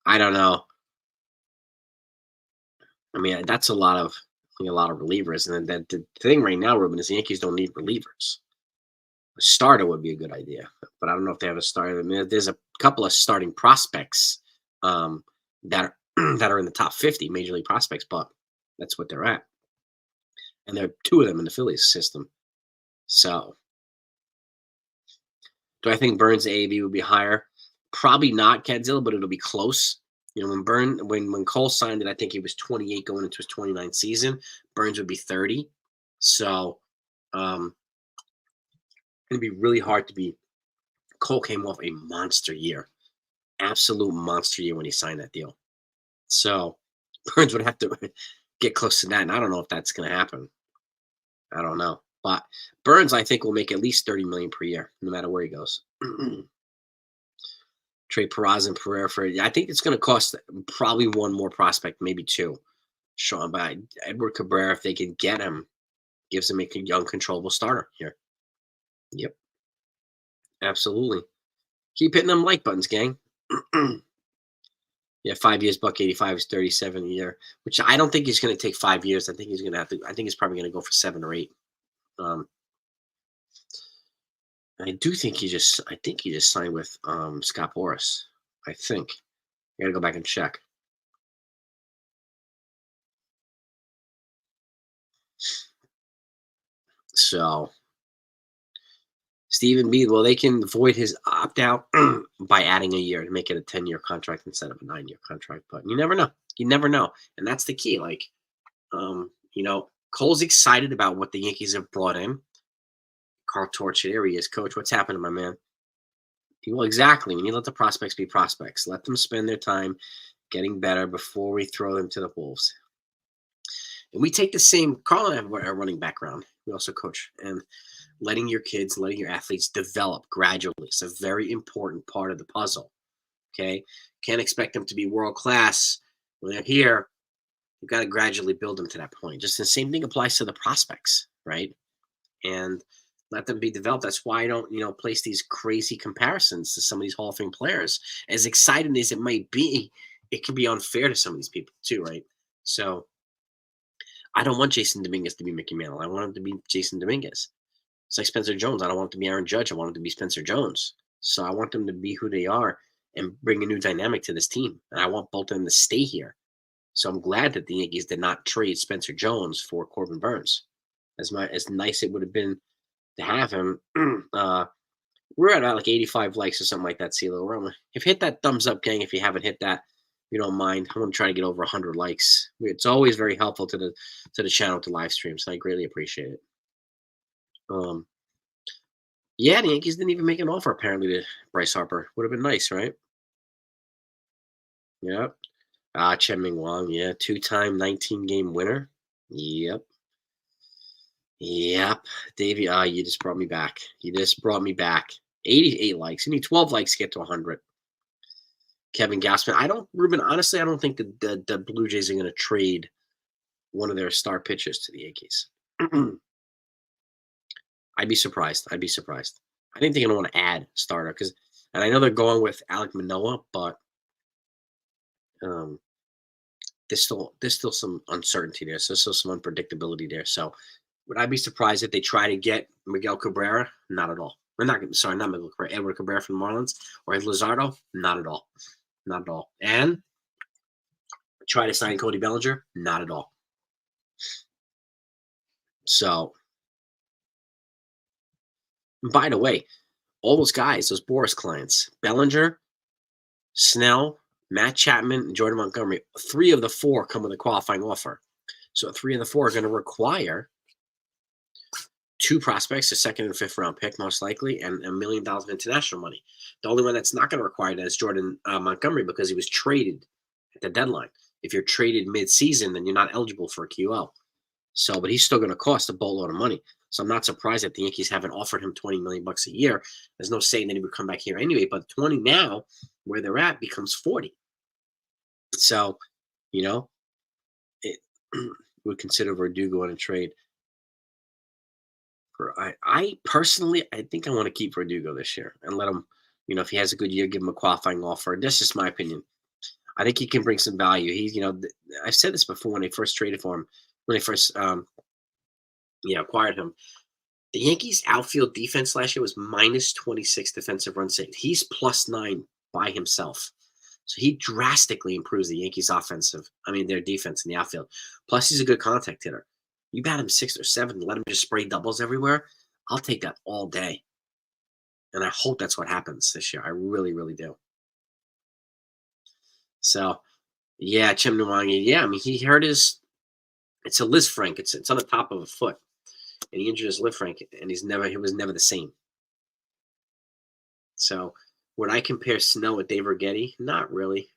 I don't know. I mean, that's a lot of relievers. And then the thing right now, Ruben, is the Yankees don't need relievers. A starter would be a good idea, but I don't know if they have a starter. I mean, there's a couple of starting prospects that are that are in the top 50 major league prospects, but that's what they're at, and there are two of them in the Phillies system. So, do I think Burns' AAV would be higher? Probably not, Cadzilla, but it'll be close. You know, when Cole signed it, I think he was 28 going into his 29th season. Burns would be 30. So, it'd be really hard to be. Cole came off a monster year, absolute monster year when he signed that deal. So Burns would have to get close to that, and I don't know if that's going to happen. I don't know, but Burns, I think, will make at least 30 million per year, no matter where he goes. Trade Peraza and Pereira for. I think it's going to cost probably one more prospect, maybe two. Sean, but Edward Cabrera, if they can get him, gives him a young, controllable starter here. Yep, absolutely. Keep hitting them like buttons, gang. Yeah, 5 years, buck 85 is 37 a year, which I don't think he's going to take 5 years. I think he's going to have to. I think he's probably going to go for 7 or 8. I do think he just. I think he just signed with Scott Boras. I think. I got to go back and check. So Stephen B. Well, they can void his opt out by adding a year to make it a 10-year contract instead of a 9-year contract. But you never know. You never know, and that's the key. Like, Cole's excited about what the Yankees have brought in. Carl Torch, there he is, coach. What's happening, my man? Well, exactly. We need to let the prospects be prospects. Let them spend their time getting better before we throw them to the wolves. And we take the same. Carl and I have a running background. We also coach, and letting your kids, letting your athletes develop gradually. It's a very important part of the puzzle. Okay, can't expect them to be world class when they're here. You've got to gradually build them to that point. Just the same thing applies to the prospects, right? And let them be developed. That's why I don't, place these crazy comparisons to some of these Hall of Fame players. As exciting as it might be, it can be unfair to some of these people too, right? So I don't want Jason Dominguez to be Mickey Mantle. I want him to be Jason Dominguez. It's like Spencer Jones. I don't want him to be Aaron Judge. I want him to be Spencer Jones. So I want them to be who they are and bring a new dynamic to this team. And I want both of them to stay here. So I'm glad that the Yankees did not trade Spencer Jones for Corbin Burns. As nice it would have been to have him. We're at about like 85 likes or something like that, CeeLo. If hit that thumbs up, gang, if you haven't hit that, if you don't mind. I want to try to get over 100 likes. It's always very helpful to the channel, to live streams. So I greatly appreciate it. Yeah, the Yankees didn't even make an offer apparently to Bryce Harper. Would have been nice, right? Yep. Chen Ming Wang, yeah, 2-time 19-game winner. Yep. Davey, you just brought me back. 88 likes. You need 12 likes to get to 100. Kevin Gausman. Ruben, honestly, I don't think the Blue Jays are going to trade one of their star pitchers to the Yankees. I'd be surprised. I think they're going to want to add starter and I know they're going with Alek Manoah, but there's still some uncertainty there. So there's still some unpredictability there. So would I be surprised if they try to get Miguel Cabrera? Not at all. Not Miguel Cabrera. Edward Cabrera from the Marlins or Luzardo? Not at all. Not at all. And try to sign Cody Bellinger? Not at all. So, by the way, all those guys, those Boras clients, Bellinger, Snell, Matt Chapman, and Jordan Montgomery, 3 of the 4 come with a qualifying offer. So 3 of the 4 are going to require two prospects, a second and fifth round pick, most likely, and $1 million of international money. The only one that's not going to require that is Jordan Montgomery because he was traded at the deadline. If you're traded mid-season, then you're not eligible for a QL. So, but he's still going to cost a boatload of money. So I'm not surprised that the Yankees haven't offered him 20 million bucks a year. There's no saying that he would come back here anyway. But 20 now, where they're at, becomes 40. So, you know, it would consider Verdugo in a trade. I personally, I think I want to keep Verdugo this year and let him, if he has a good year, give him a qualifying offer. That's just my opinion. I think he can bring some value. He's, I've said this before when they first traded for him, when they first, acquired him. The Yankees' outfield defense last year was minus 26 defensive run saved. He's plus 9 by himself. So he drastically improves the Yankees' their defense in the outfield. Plus, he's a good contact hitter. You bat him 6 or 7, let him just spray doubles everywhere. I'll take that all day. And I hope that's what happens this year. I really, really do. So, yeah, Chimney, he hurt it's a Liz Frank. It's on the top of a foot. And he injured his Liz Frank, and he was never the same. So, would I compare Snell with Dave Righetti? Not really.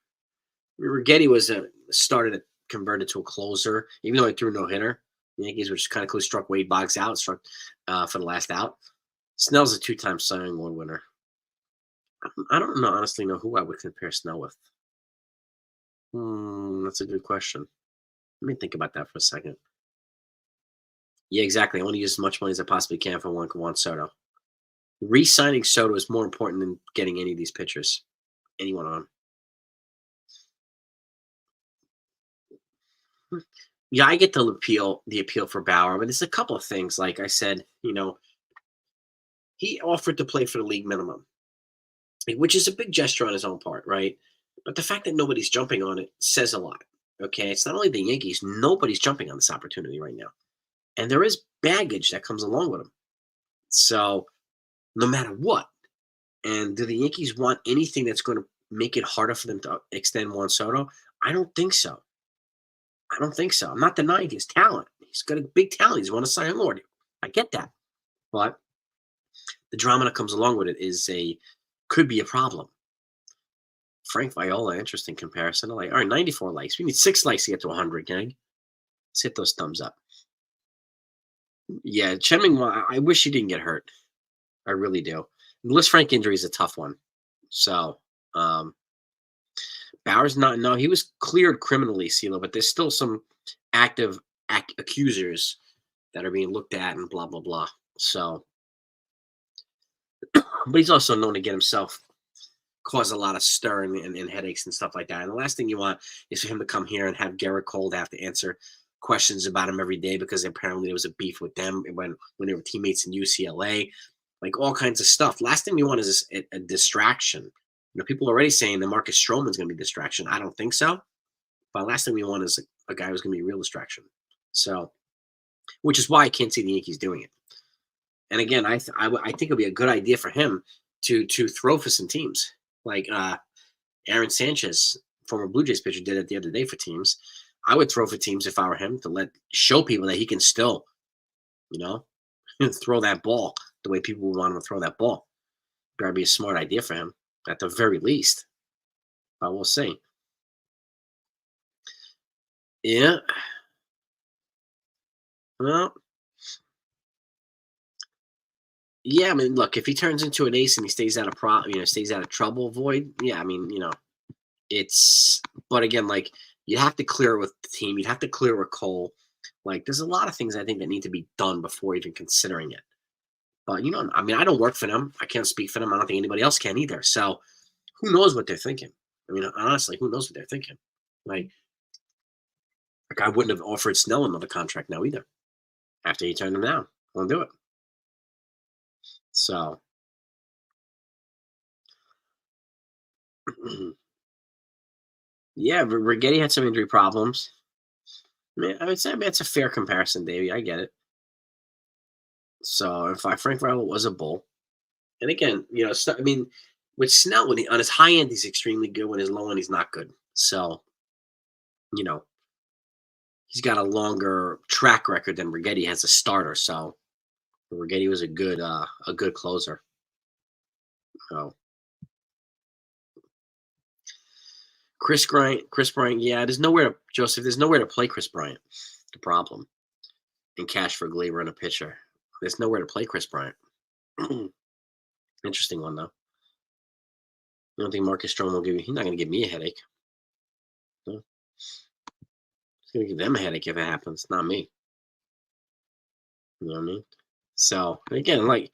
Righetti was converted to a closer, even though he threw no hitter. The Yankees were just kind of close, struck Wade Boggs out, for the last out. Snell's a 2-time Cy Young Award winner. I don't honestly know who I would compare Snell with. That's a good question. Let me think about that for a second. Yeah, exactly. I want to use as much money as I possibly can for Juan Soto. Re-signing Soto is more important than getting any of these pitchers. Anyone on. Yeah, I get the appeal for Bauer, but there's a couple of things. Like I said, he offered to play for the league minimum, which is a big gesture on his own part, right? But the fact that nobody's jumping on it says a lot. Okay, it's not only the Yankees; nobody's jumping on this opportunity right now, and there is baggage that comes along with him. So, no matter what, and do the Yankees want anything that's going to make it harder for them to extend Juan Soto? I don't think so. I'm not denying his talent. He's got a big talent. He's won a Cy Young Award. I get that. But the drama that comes along with it could be a problem. Frank Viola, interesting comparison. All right, 94 likes. We need 6 likes to get to 100, gang. Let's hit those thumbs up. Yeah, Chen I wish he didn't get hurt. I really do. The Liz Frank injury is a tough one. So, Bauer's he was cleared criminally, CeeLo, but there's still some active accusers that are being looked at and blah, blah, blah. So, but he's also known to get himself cause a lot of stir and headaches and stuff like that. And the last thing you want is for him to come here and have Garrett Cole have to answer questions about him every day because apparently there was a beef with them when they were teammates in UCLA, like all kinds of stuff. Last thing you want is a distraction. People are already saying that Marcus Stroman's going to be a distraction. I don't think so. But last thing we want is a guy who's going to be a real distraction. So, which is why I can't see the Yankees doing it. And again, I think it'll be a good idea for him to throw for some teams. Like Aaron Sanchez, former Blue Jays pitcher, did it the other day for teams. I would throw for teams if I were him to show people that he can still, throw that ball the way people would want him to throw that ball. That'd be a smart idea for him, at the very least. But we'll see. Yeah. Well, yeah. I mean, look, if he turns into an ace and he stays out of trouble, Void. Yeah, it's. But again, like you have to clear it with the team. You'd have to clear it with Cole. Like, there's a lot of things I think that need to be done before even considering it. But I don't work for them. I can't speak for them. I don't think anybody else can either. So, who knows what they're thinking? Honestly, who knows what they're thinking? Like I wouldn't have offered Snell another contract now either. After he turned him down, won't do it. So, yeah, Righetti had some injury problems. I would say it's a fair comparison, Davey. I get it. So, if Frank Viola was a bull, and again, with Snell, on his high end, he's extremely good. When his low end, he's not good. So, he's got a longer track record than Righetti has a starter. So, Rigetti was a good closer. So Chris Bryant, yeah, there's nowhere to Joseph. There's nowhere to play Chris Bryant. The problem in cash for Glaber and a pitcher. There's nowhere to play Chris Bryant. Interesting one though. You don't think Marcus Stroman will give you? He's not going to give me a headache. No. He's going to give them a headache if it happens, not me. You know what I mean? So again, like,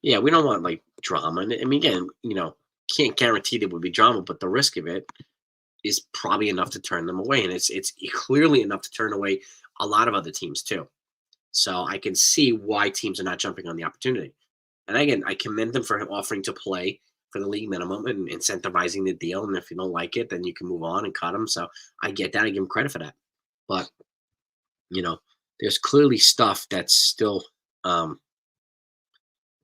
yeah, we don't want like drama. And I mean, again, can't guarantee there would be drama, but the risk of it is probably enough to turn them away, and it's clearly enough to turn away a lot of other teams too. So I can see why teams are not jumping on the opportunity. And again, I commend them for him offering to play for the league minimum and incentivizing the deal. And if you don't like it, then you can move on and cut him. So I get that. I give him credit for that. But there's clearly stuff that's still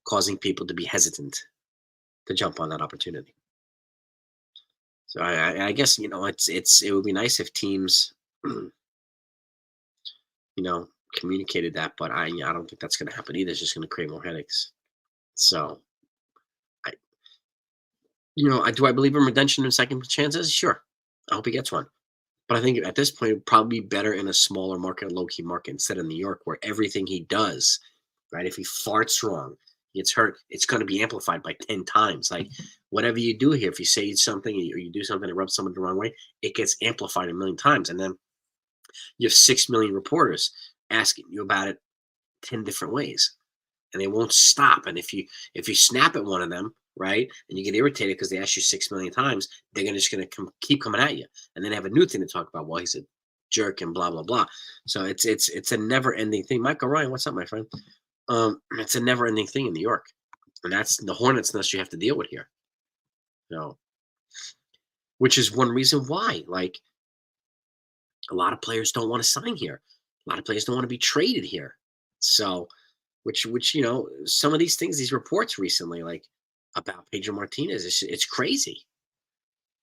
causing people to be hesitant to jump on that opportunity. So I guess it would be nice if teams communicated that, but I don't think that's going to happen either. It's just going to create more headaches. So do I believe in redemption and second chances? Sure, I hope he gets one. But I think at this point, it would probably be better in a smaller market, a low-key market, instead of New York, where everything he does, right? If he farts wrong, gets hurt, it's going to be amplified by 10 times. Like, whatever you do here, if you say something or you do something that rubs someone the wrong way, it gets amplified a million times. And then you have 6 million reporters asking you about it 10 different ways. And they won't stop. And if you snap at one of them, right, and you get irritated because they ask you 6 million times, they're just going to keep coming at you, and then they have a new thing to talk about. Well, he's a jerk and blah blah blah. So it's a never ending thing. Michael Ryan, what's up, my friend? It's a never ending thing in New York, and that's the hornet's nest you have to deal with here. Which is one reason why, like, a lot of players don't want to sign here. A lot of players don't want to be traded here. So, which some of these things, these reports recently, like about Pedro Martinez, it's crazy.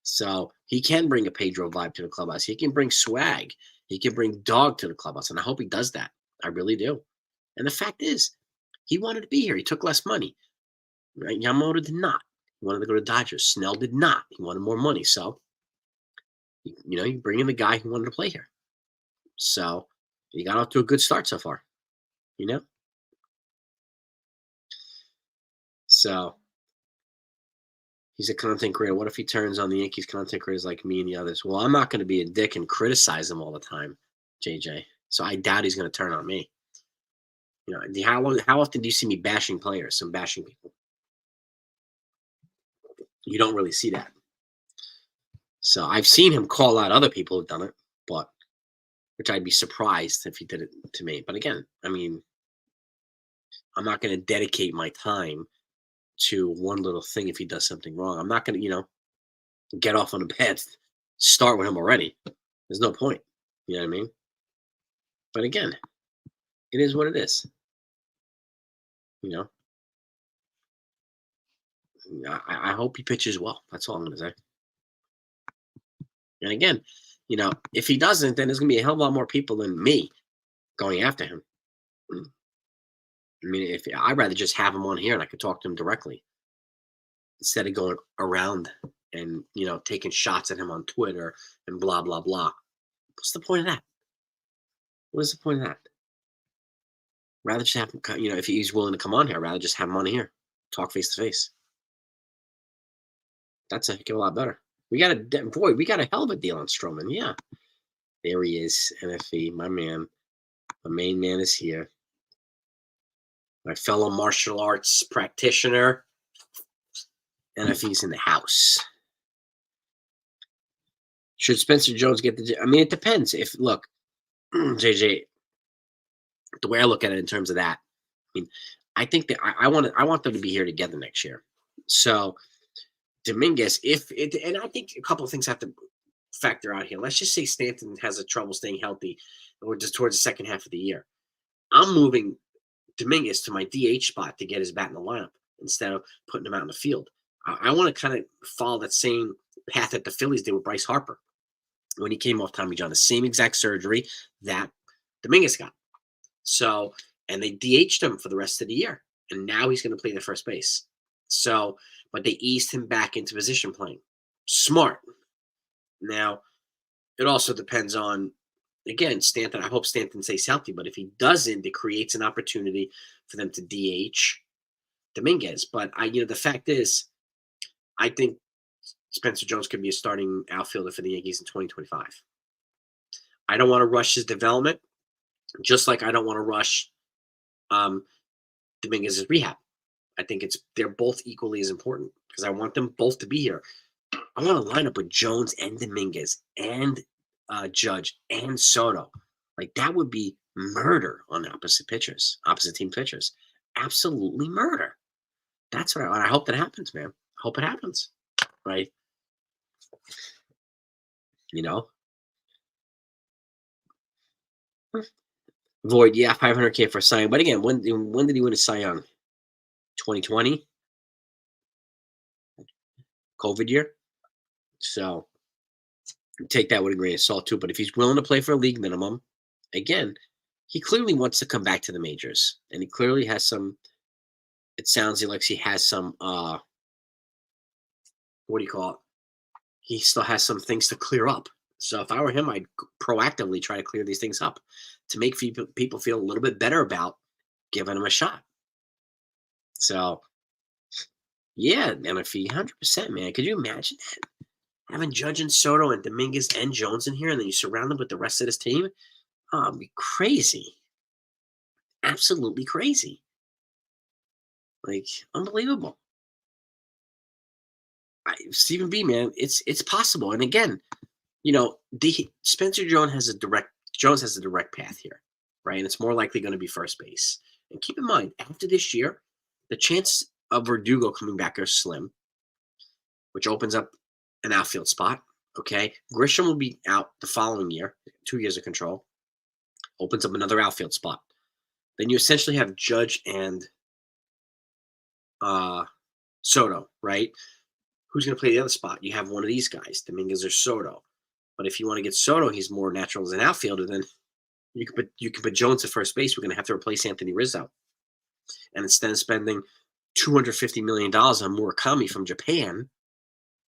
So he can bring a Pedro vibe to the clubhouse. He can bring swag. He can bring dog to the clubhouse, and I hope he does that. I really do. And the fact is, he wanted to be here. He took less money. Right? Yamamoto did not. He wanted to go to Dodgers. Snell did not. He wanted more money. So, you bring in the guy who wanted to play here. So he got off to a good start so far. So he's a content creator. What if he turns on the Yankees content creators like me and the others? Well, I'm not going to be a dick and criticize him all the time, JJ. So I doubt he's going to turn on me. How often do you see me bashing players and bashing people? You don't really see that. So I've seen him call out other people who've done it, which I'd be surprised if he did it to me. But again, I mean, I'm not going to dedicate my time to one little thing if he does something wrong. I'm not going to, get off on a bad start with him already. There's no point. You know what I mean? But again, it is what it is. I hope he pitches well. That's all I'm going to say. And again, if he doesn't, then there's going to be a hell of a lot more people than me going after him. I mean, I'd rather just have him on here and I could talk to him directly instead of going around and, taking shots at him on Twitter and blah, blah, blah. What's the point of that? What is the point of that? Rather just have him, if he's willing to come on here, I'd rather just have him on here, talk face to face. That's a heck of a lot better. We got a hell of a deal on Stroman. Yeah. There he is, NFE, my man. My main man is here. My fellow martial arts practitioner. NFE's in the house. Should Spencer Jones get it depends. Look, JJ, the way I look at it in terms of that, I think that I want them to be here together next year. So Dominguez, and I think a couple of things have to factor out here. Let's just say Stanton has a trouble staying healthy or just towards the second half of the year. I'm moving Dominguez to my DH spot to get his bat in the lineup instead of putting him out in the field. I want to kind of follow that same path that the Phillies did with Bryce Harper when he came off Tommy John, the same exact surgery that Dominguez got. So, and they DH'd him for the rest of the year. And now he's going to play the first base. So, but they eased him back into position playing. Smart. Now, it also depends on, again, Stanton. I hope Stanton stays healthy, but if he doesn't, it creates an opportunity for them to DH Dominguez. But the fact is, I think Spencer Jones could be a starting outfielder for the Yankees in 2025. I don't want to rush his development, just like I don't want to rush Dominguez's rehab. I think they're both equally as important because I want them both to be here. I want to line up with Jones and Dominguez and Judge and Soto. Like that would be murder on opposite team pitchers. Absolutely murder. That's what I hope that happens, man. I hope it happens. Right? Void, yeah, $500K for Cy Young. But again, when did he win a Cy Young? 2020? COVID year? So take that with a grain of salt too. But if he's willing to play for a league minimum, again, he clearly wants to come back to the majors. And he clearly has some, it sounds like he has some, what do you call it? He still has some things to clear up. So if I were him, I'd proactively try to clear these things up to make people feel a little bit better about giving him a shot. So, yeah, NFE, 100%, man. Could you imagine that? Having Judge and Soto and Dominguez and Jones in here, and then you surround them with the rest of this team? Oh, it'd be crazy. Absolutely crazy. Like, unbelievable. Stephen B, man, it's possible. And again, Spencer Jones has a direct path here, right? And it's more likely going to be first base. And keep in mind, after this year, the chance of Verdugo coming back are slim, which opens up an outfield spot. Okay, Grisham will be out the following year, 2 years of control, opens up another outfield spot. Then you essentially have Judge and Soto, right? Who's going to play the other spot? You have one of these guys, Dominguez or Soto. But if you want to get Soto, he's more natural as an outfielder. Then you can put Jones at first base. We're going to have to replace Anthony Rizzo, and instead of spending $250 million on Murakami from Japan,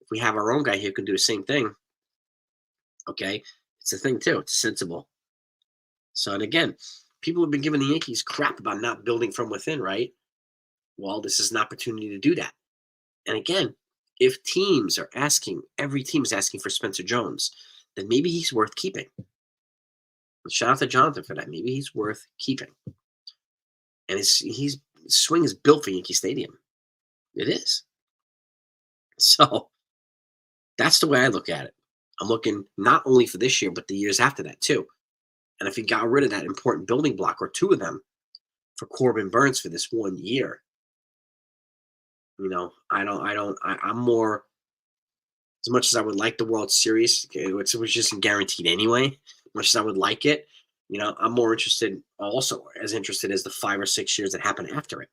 if we have our own guy here who can do the same thing, okay, it's a thing too. It's sensible. So, and again, people have been giving the Yankees crap about not building from within, right? Well, this is an opportunity to do that. And again, if every team is asking for Spencer Jones, then maybe he's worth keeping. Shout out to Jonathan for that. Maybe he's worth keeping. And his swing is built for Yankee Stadium. It is. So that's the way I look at it. I'm looking not only for this year, but the years after that too. And if he got rid of that important building block or two of them for Corbin Burns for this 1 year, I'm more, as much as I would like the World Series, which was just guaranteed anyway, as much as I would like it, I'm more interested, also as interested as the 5 or 6 years that happen after it.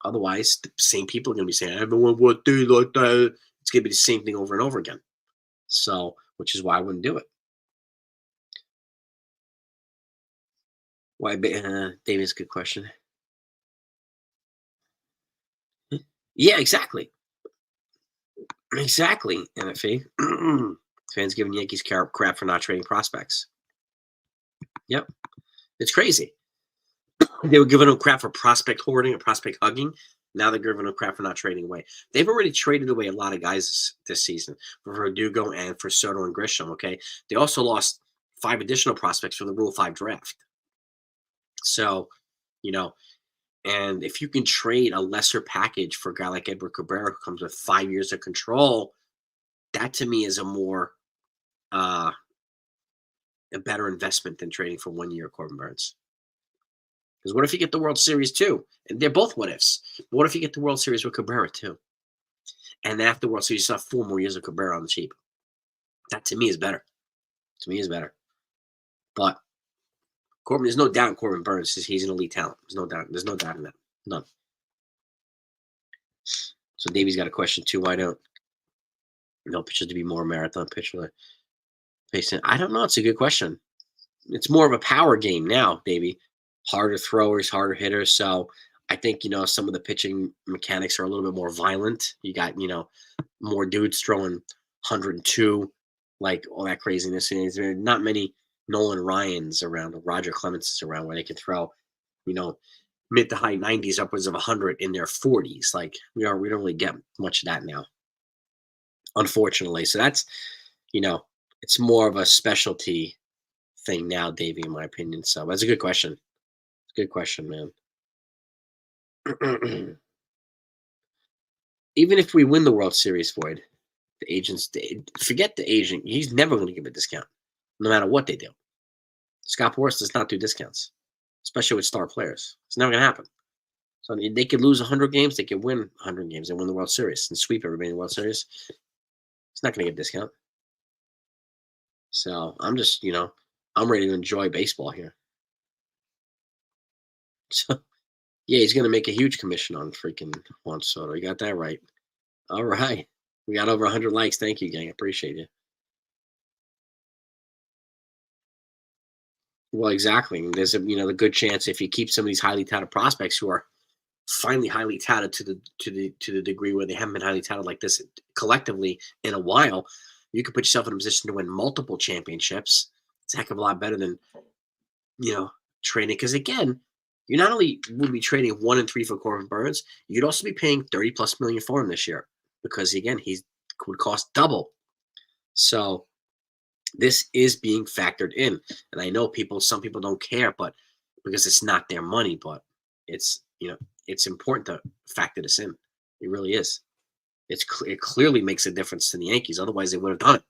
Otherwise, the same people are going to be saying, everyone would do like that. It's going to be the same thing over and over again. So, which is why I wouldn't do it. Why, David's a good question. Yeah, exactly. Exactly, NFA. Fans giving Yankees crap for not trading prospects. Yep. It's crazy. They were giving them crap for prospect hoarding and prospect hugging. Now they're giving them crap for not trading away. They've already traded away a lot of guys this season for Verdugo and for Soto and Grisham, okay? They also lost 5 additional prospects from the Rule 5 draft. So, and if you can trade a lesser package for a guy like Edward Cabrera who comes with 5 years of control, that to me is a more a better investment than trading for 1 year of Corbin Burns. Because what if you get the World Series too? And they're both what ifs. But what if you get the World Series with Cabrera too? And after the World Series, you still have 4 more years of Cabrera on the cheap. That to me is better. But Corbin, there's no doubt in Corbin Burns. He's an elite talent. There's no doubt. There's no doubt in that. None. So Davey's got a question too. Why don't pitchers to be more marathon pitcher? I don't know. It's a good question. It's more of a power game now, Davey. harder throwers, harder hitters. So I think, some of the pitching mechanics are a little bit more violent. You got, more dudes throwing 102, like all that craziness. And there's not many Nolan Ryans around, or Roger Clemenses around where they can throw, you know, mid to high 90s, upwards of 100 in their 40s. Like we don't really get much of that now, unfortunately. So that's, you know, it's more of a specialty thing now, Davey, in my opinion. So that's a good question. Good question, man. Even if we win the World Series, Floyd, the agents, forget the agent. He's never going to give a discount, no matter what they do. Scott Boras does not do discounts, especially with star players. It's never going to happen. So they could lose 100 games, they could win 100 games and win the World Series and sweep everybody in the World Series. He's not going to get a discount. So I'm just, I'm ready to enjoy baseball here. So yeah, he's going to make a huge commission on freaking Juan Soto. You got that right. All right. We got over 100 likes. Thank you, gang. I appreciate you. Well, exactly. And there's the good chance if you keep some of these highly touted prospects who are finally highly touted to the degree where they haven't been highly touted like this collectively in a while, you could put yourself in a position to win multiple championships. It's a heck of a lot better than trading. Because again, you not only would be trading 1 and 3 for Corbin Burns, you'd also be paying 30+ million for him this year because again, he would cost double. So this is being factored in, and I know some people don't care, but because it's not their money, but it's it's important to factor this in. It really is. It clearly makes a difference to the Yankees. Otherwise, they would have done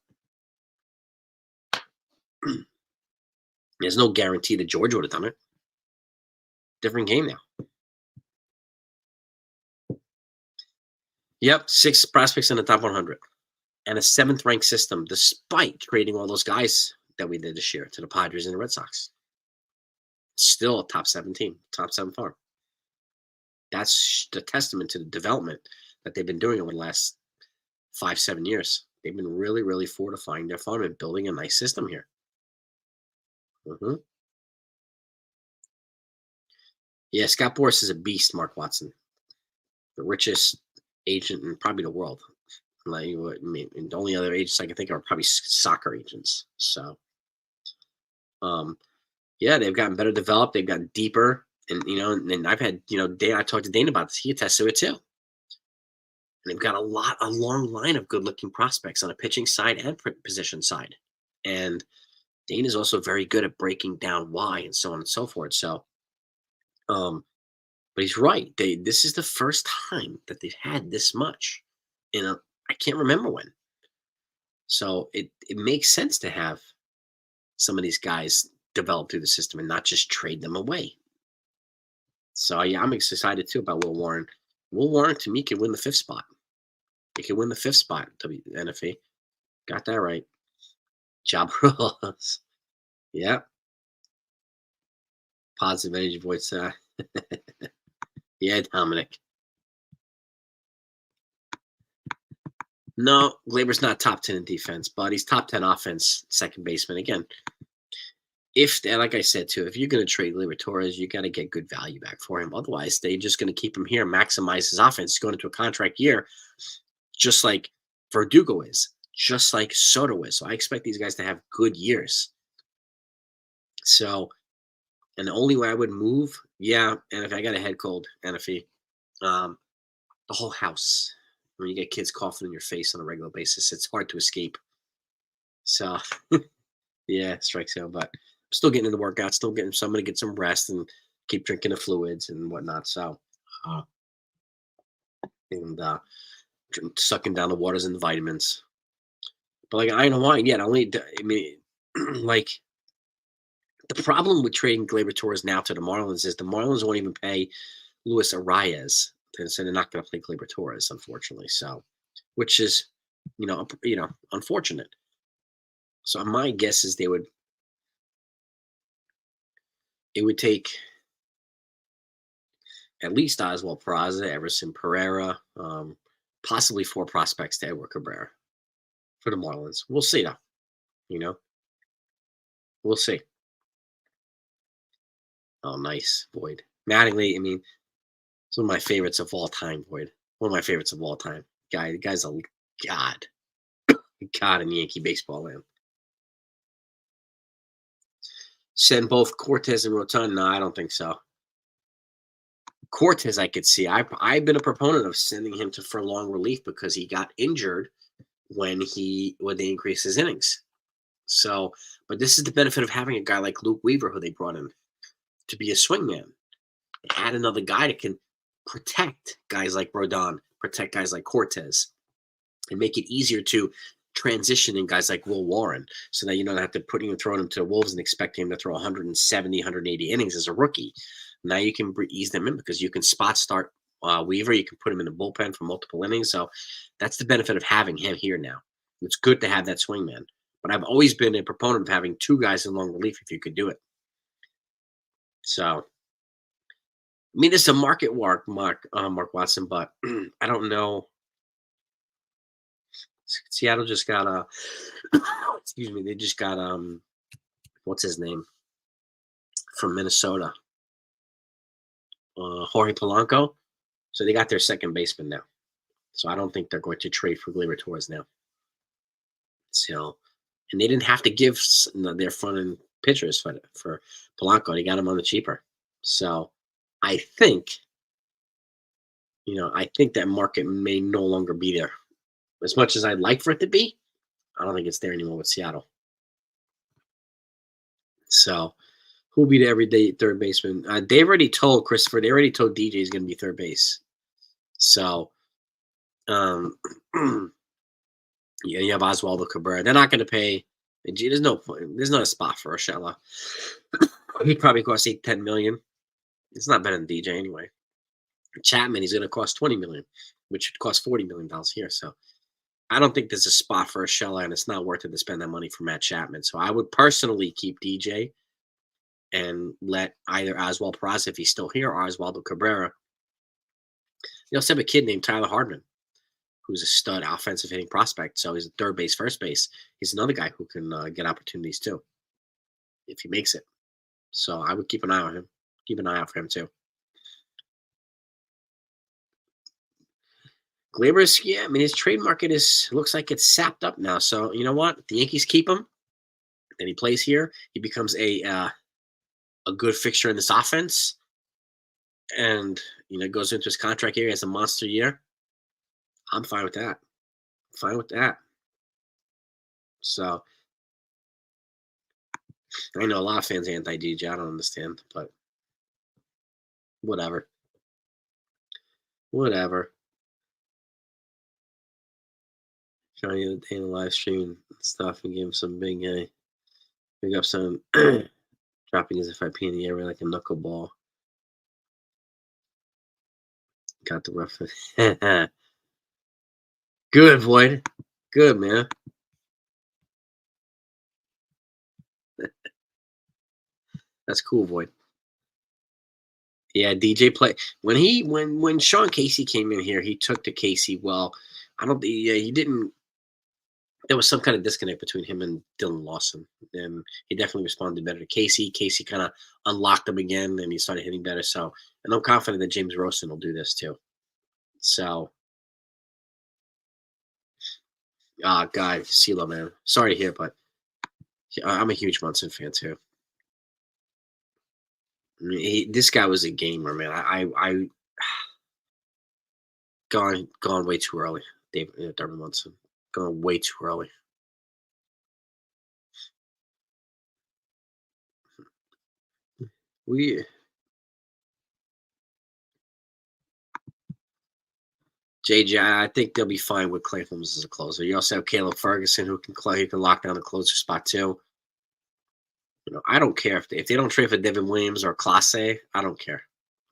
it. There's no guarantee that George would have done it. Different game now. Yep, 6 prospects in the top 100 and a 7th ranked system, despite trading all those guys that we did this year to the Padres and the Red Sox. Still a top 7 team, top 7 farm. That's the testament to the development that they've been doing over the last 5-7 years. They've been really, really fortifying their farm and building a nice system here. Yeah, Scott Boras is a beast, Mark Watson. The richest agent in probably the world. Like, the only other agents I can think of are probably soccer agents. So, yeah, they've gotten better developed. They've gotten deeper. And I've had, I talked to Dane about this. He attests to it too. And they've got a long line of good-looking prospects on a pitching side and position side. And Dane is also very good at breaking down why and so on and so forth. So, but he's right. This is the first time that they've had this much I can't remember when. So it makes sense to have some of these guys develop through the system and not just trade them away. So yeah, I'm excited too about Will Warren. Will Warren to me can win the 5th spot. He can win the 5th spot, NFE. Got that right. Job rules. Yeah. Positive energy voice. Yeah, Dominic. No, Glaber's not top 10 in defense, but he's top 10 offense, second baseman. Again, like I said too, if you're going to trade Gleyber Torres, you got to get good value back for him. Otherwise, they're just going to keep him here, maximize his offense. He's going into a contract year, just like Verdugo is, just like Soto is. So I expect these guys to have good years. So, and the only way I would move, and if I got a head cold, NFE, the whole house. When you get kids coughing in your face on a regular basis, it's hard to escape. So, yeah, strikes out. But I'm still getting into workout, so I'm going to get some rest and keep drinking the fluids and whatnot. So, and sucking down the waters and the vitamins. But like I know why. Yeah, like the problem with trading Gleyber Torres now to the Marlins is the Marlins won't even pay Luis Arias. So they're not going to play Gleyber Torres, unfortunately. So, which is, unfortunate. So my guess is it would take at least Oswald Peraza, Everson Pereira, possibly 4 prospects to Edward Cabrera for the Marlins. We'll see though. We'll see. Oh, nice, Void. Mattingly, I mean, it's one of my favorites of all time, Void. One of my favorites of all time. The guy's a god. God in Yankee baseball land. Send both Cortez and Rotund? No, I don't think so. Cortez, I could see. I've been a proponent of sending him to for long relief because he got injured when they increased his innings. So, but this is the benefit of having a guy like Luke Weaver, who they brought in to be a swingman. Add another guy that can protect guys like Rodon, protect guys like Cortez, and make it easier to transition in guys like Will Warren. So that you don't have to throwing him to the Wolves and expect him to throw 170, 180 innings as a rookie. Now you can ease them in because you can spot start Weaver. You can put him in the bullpen for multiple innings. So that's the benefit of having him here now. It's good to have that swingman. But I've always been a proponent of having two guys in long relief if you could do it. So, I mean, it's a market Mark Watson, but I don't know. Seattle just got excuse me, they just got what's his name from Minnesota, Jorge Polanco. So they got their second baseman now. So I don't think they're going to trade for Gleyber Torres now. So, and they didn't have to give their front end pitchers for Polanco. They got him on the cheaper. So I think, I think that market may no longer be there. As much as I'd like for it to be, I don't think it's there anymore with Seattle. So who'll be the everyday third baseman? They already told Christopher, they already told DJ is going to be third base. So, yeah, you have Oswaldo Cabrera. They're not going to pay. There's no point. There's not a spot for Urshela. He'd probably cost $8-10 million. It's not better than DJ anyway. Chapman, he's going to cost $20 million, which would cost $40 million here. So I don't think there's a spot for Urshela, and it's not worth it to spend that money for Matt Chapman. So I would personally keep DJ and let either Oswald Peraza, if he's still here, or Oswaldo Cabrera. They also have a kid named Tyler Hardman, who's a stud offensive hitting prospect. So he's a third base, first base. He's another guy who can get opportunities too, if he makes it. So I would keep an eye on him. Keep an eye out for him too. Gleyber's, yeah, I mean, his trade market looks like it's sapped up now. So you know what? The Yankees keep him. Then he plays here. He becomes a good fixture in this offense, and goes into his contract year. He has a monster year. I'm fine with that. Fine with that. So I know a lot of fans anti-DJ. I don't understand, but whatever. Whatever. Showing you the day in the live stream and stuff and give him some big up some dropping his FIP in the air like a knuckleball. Got the rough. Good, Void. Good, man. That's cool, Void. Yeah, DJ play when Sean Casey came in here, he took to Casey well. I don't think he didn't. There was some kind of disconnect between him and Dylan Lawson, and he definitely responded better to Casey. Casey kind of unlocked him again, and he started hitting better. So, and I'm confident that James Rosen will do this too. So, God, CeeLo, man, sorry to hear, but I'm a huge Munson fan too. I mean, this guy was a gamer, man. I gone way too early. Darvin Munson gone way too early. JJ, I think they'll be fine with Clay Holmes as a closer. You also have Caleb Ferguson who can lock down the closer spot too. I don't care if they don't trade for Devin Williams or Clase. I don't care.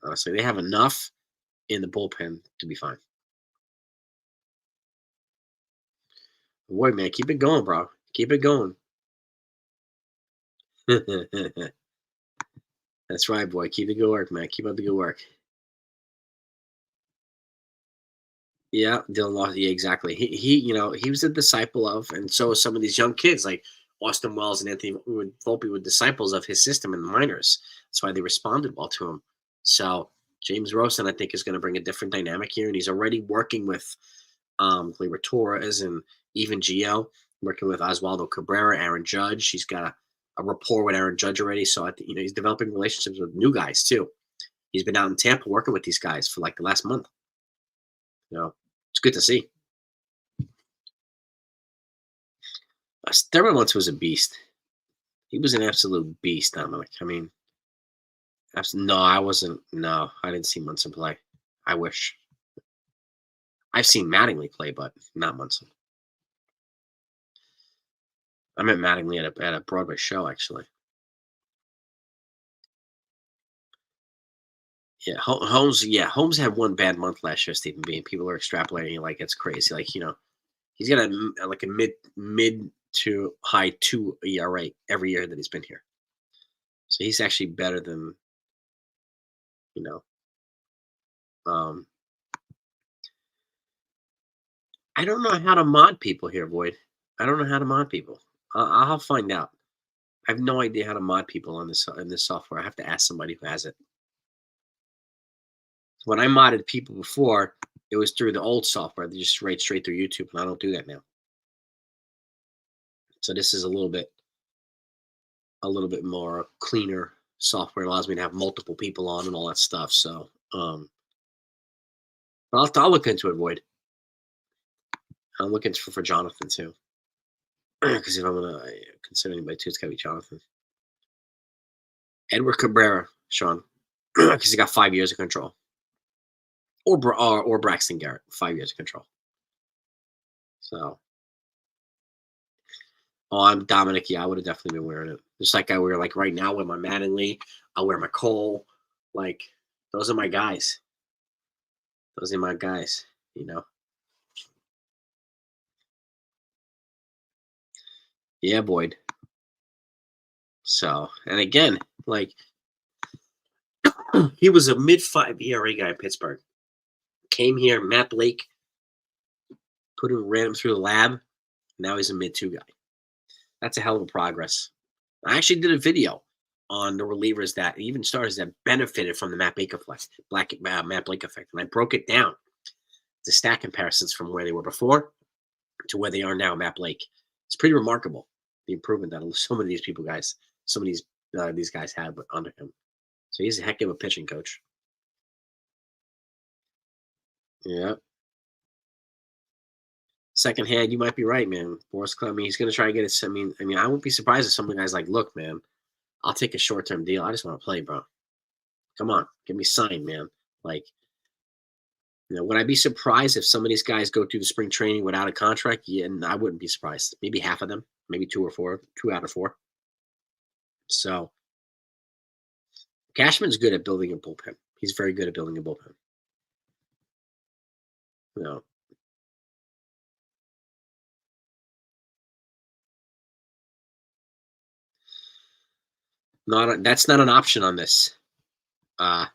Honestly, they have enough in the bullpen to be fine. Boy, man, keep it going, bro. Keep it going. That's right, boy. Keep the good work, man. Keep up the good work. Yeah, Dylan Lawson. Yeah, exactly. He was a disciple of, and so some of these young kids like Austin Wells and Anthony Volpe were disciples of his system in the minors. That's why they responded well to him. So James Rosen, I think, is going to bring a different dynamic here, and he's already working with Gleyber Torres and even Gio, working with Oswaldo Cabrera, Aaron Judge. He's got a rapport with Aaron Judge already, so I think he's developing relationships with new guys too. He's been out in Tampa working with these guys for like the last month. It's good to see. Thurman once was a beast. He was an absolute beast, Dominic. I mean, no, I wasn't. No, I didn't see Munson play. I wish. I've seen Mattingly play, but not Munson. I met Mattingly at a Broadway show, actually. Yeah, Holmes. Yeah, Holmes had one bad month last year. Stephen B. And people are extrapolating like it's crazy. Like he's got a mid to high 2 ERA every year that he's been here. So he's actually better than I don't know how to mod people here, Boyd. I don't know how to mod people. I'll find out. I have no idea how to mod people on this in this software. I have to ask somebody who has it. When I modded people before, it was through the old software. They just straight through YouTube, and I don't do that now. So this is a little bit more cleaner software. It allows me to have multiple people on and all that stuff. So, but I'll look into it, Boyd. I'm looking for Jonathan too, because if I'm gonna consider anybody too, it's gotta be Jonathan. Edward Cabrera, Sean, because he got 5 years of control. Or Braxton Garrett, 5 years of control. So, I'm Dominic. Yeah, I would have definitely been wearing it. Just like I wear, like right now with my Mattingly, I wear my Cole. Like those are my guys. Those are my guys. Yeah, Boyd. So, and again, like he was a mid-5 ERA guy in Pittsburgh. Came here, Matt Blake ran him through the lab. Now he's a mid-2 guy. That's a hell of a progress. I actually did a video on the relievers that even starters that benefited from the Matt Blake effect, and I broke it down to stat comparisons from where they were before to where they are now. Matt Blake. It's pretty remarkable the improvement that some of these these guys had under him. So he's a heck of a pitching coach. Yeah. Second hand, you might be right, man. Boris Club, he's going to try to get it. I mean, I wouldn't be surprised if some of the guys like, look, man, I'll take a short-term deal. I just want to play, bro. Come on, give me signed, man. Like, would I be surprised if some of these guys go through the spring training without a contract? Yeah, and I wouldn't be surprised. Maybe half of them, maybe 2 out of 4. So, Cashman's good at building a bullpen. He's very good at building a bullpen. That's not an option on this. That's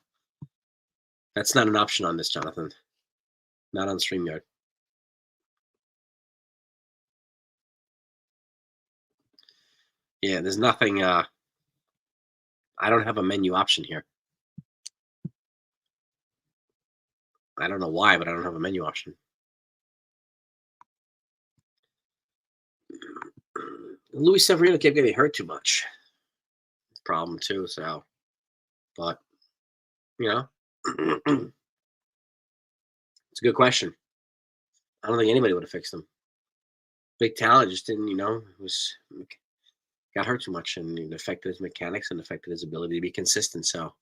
not an option on this, Jonathan. Not on StreamYard. Yeah, there's nothing. I don't have a menu option here. I don't know why, but I don't have a menu option. Luis Severino kept getting hurt too much. Problem too. So, but it's a good question. I don't think anybody would have fixed him. Big talent just didn't, got hurt too much, and it affected his mechanics and affected his ability to be consistent. So,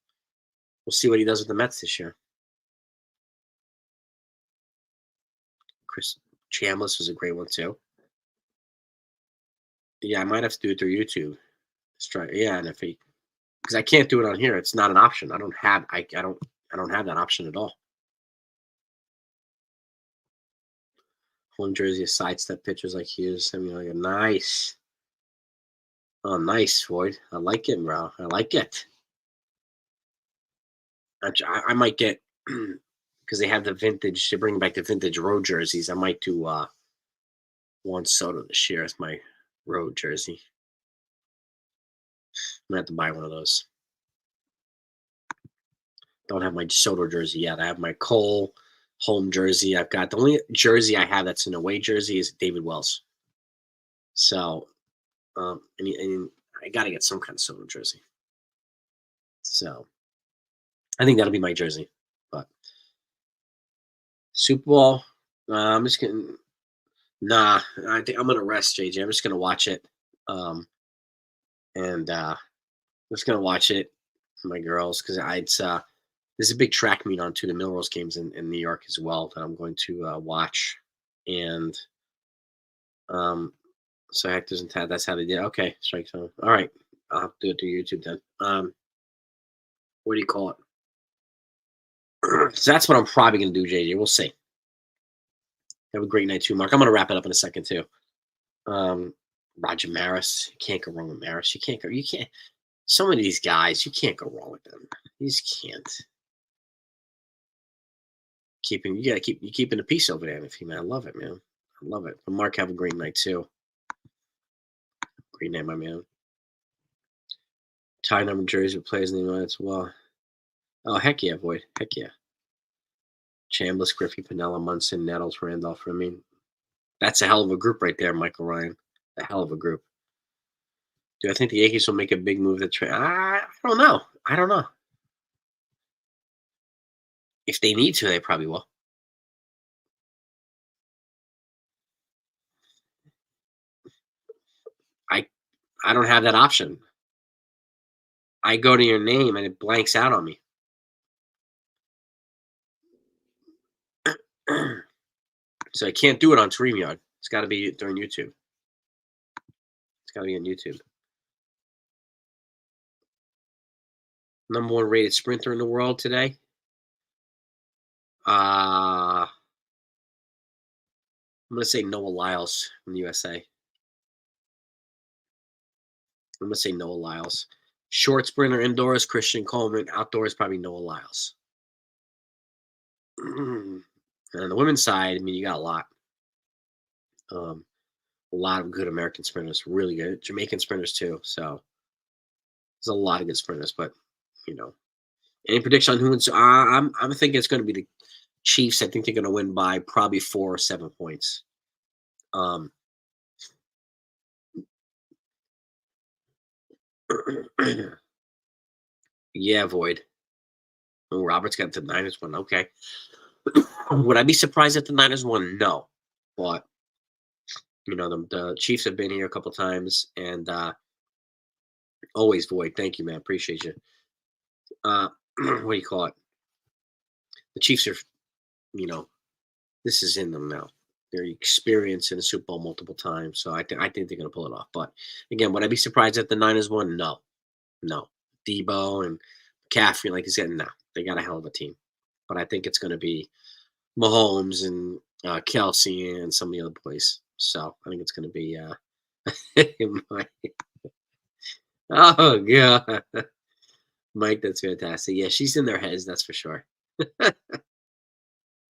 we'll see what he does with the Mets this year. Chris Chambliss was a great one too. Yeah, I might have to do it through YouTube. Let's try. Yeah, and because I can't do it on here, it's not an option. I don't have that option at all. Home jersey, sidestep pitchers like Hughes. Nice. Oh, nice, Floyd. I like it, bro. I like it. I might get because they have the vintage. They're bringing back the vintage road jerseys. I might do Juan Soto this year as my road jersey. gonna have to buy one of those. Don't have my Soto jersey yet. I have my Cole home jersey. I've got the only jersey I have that's an away jersey is David Wells. So, and I got to get some kind of Soto jersey. So, I think that'll be my jersey. But Super Bowl, I'm just gonna. Nah, I think I'm gonna rest, JJ. I'm just gonna watch it, and I'm just gonna watch it. with My girls, because it's there's a big track meet on to the Millrose games in New York as well that I'm going to watch, and um, so Hector's and Tad. That's how they did. Okay, strike zone. All right, I'll have to do it through YouTube then. What do you call it? So that's what I'm probably gonna do, JJ. We'll see. Have a great night too, Mark. I'm gonna wrap it up in a second too. Um, Roger Maris. You can't go wrong with Maris. You can't go. You can't. Some of these guys, you can't go wrong with them. You just can't. You gotta keep you keeping the peace over there, Niffy, man. I love it, man. I love it. But Mark, have a great night too. Great night, my man. Tie number jersey with players in the United as well. Oh heck yeah, Void. Heck yeah. Chambliss, Griffey, Pinella, Munson, Nettles, Randolph. I mean, that's a hell of a group right there, Michael Ryan. A hell of a group. Do I think the Yankees will make a big move? I don't know. I don't know. If they need to, they probably will. I I don't have that option. I go to your name and it blanks out on me. So I can't do it on StreamYard. It's got to be during YouTube. It's got to be on YouTube. Number one rated sprinter in the world today. I'm gonna say Noah Lyles from the USA. I'm gonna say Noah Lyles. Short sprinter indoors, Christian Coleman. Outdoors, probably Noah Lyles. And on the women's side, I mean, you got a lot. A lot of good American sprinters, really good Jamaican sprinters too. So there's a lot of good sprinters, but you know, any prediction on who wins? I'm thinking it's going to be the Chiefs. I think they're going to win by probably 4 or 7 points. Um, yeah, Void. Oh, Roberts got the Niners one. Okay. Would I be surprised if the Niners won? No, but you know the Chiefs have been here a couple times, and always Void. Thank you, man. Appreciate you. What do you call it? The Chiefs are, you know, this is in them now. They're experienced in the Super Bowl multiple times, so I think they're going to pull it off. But again, would I be surprised if the Niners won? No, no. Debo and McCaffrey, like he's getting now, they got a hell of a team. But I think it's going to be Mahomes and Kelsey and some of the other boys. So I think it's going to be. Oh god, Mike, that's fantastic. Yeah, she's in their heads, that's for sure.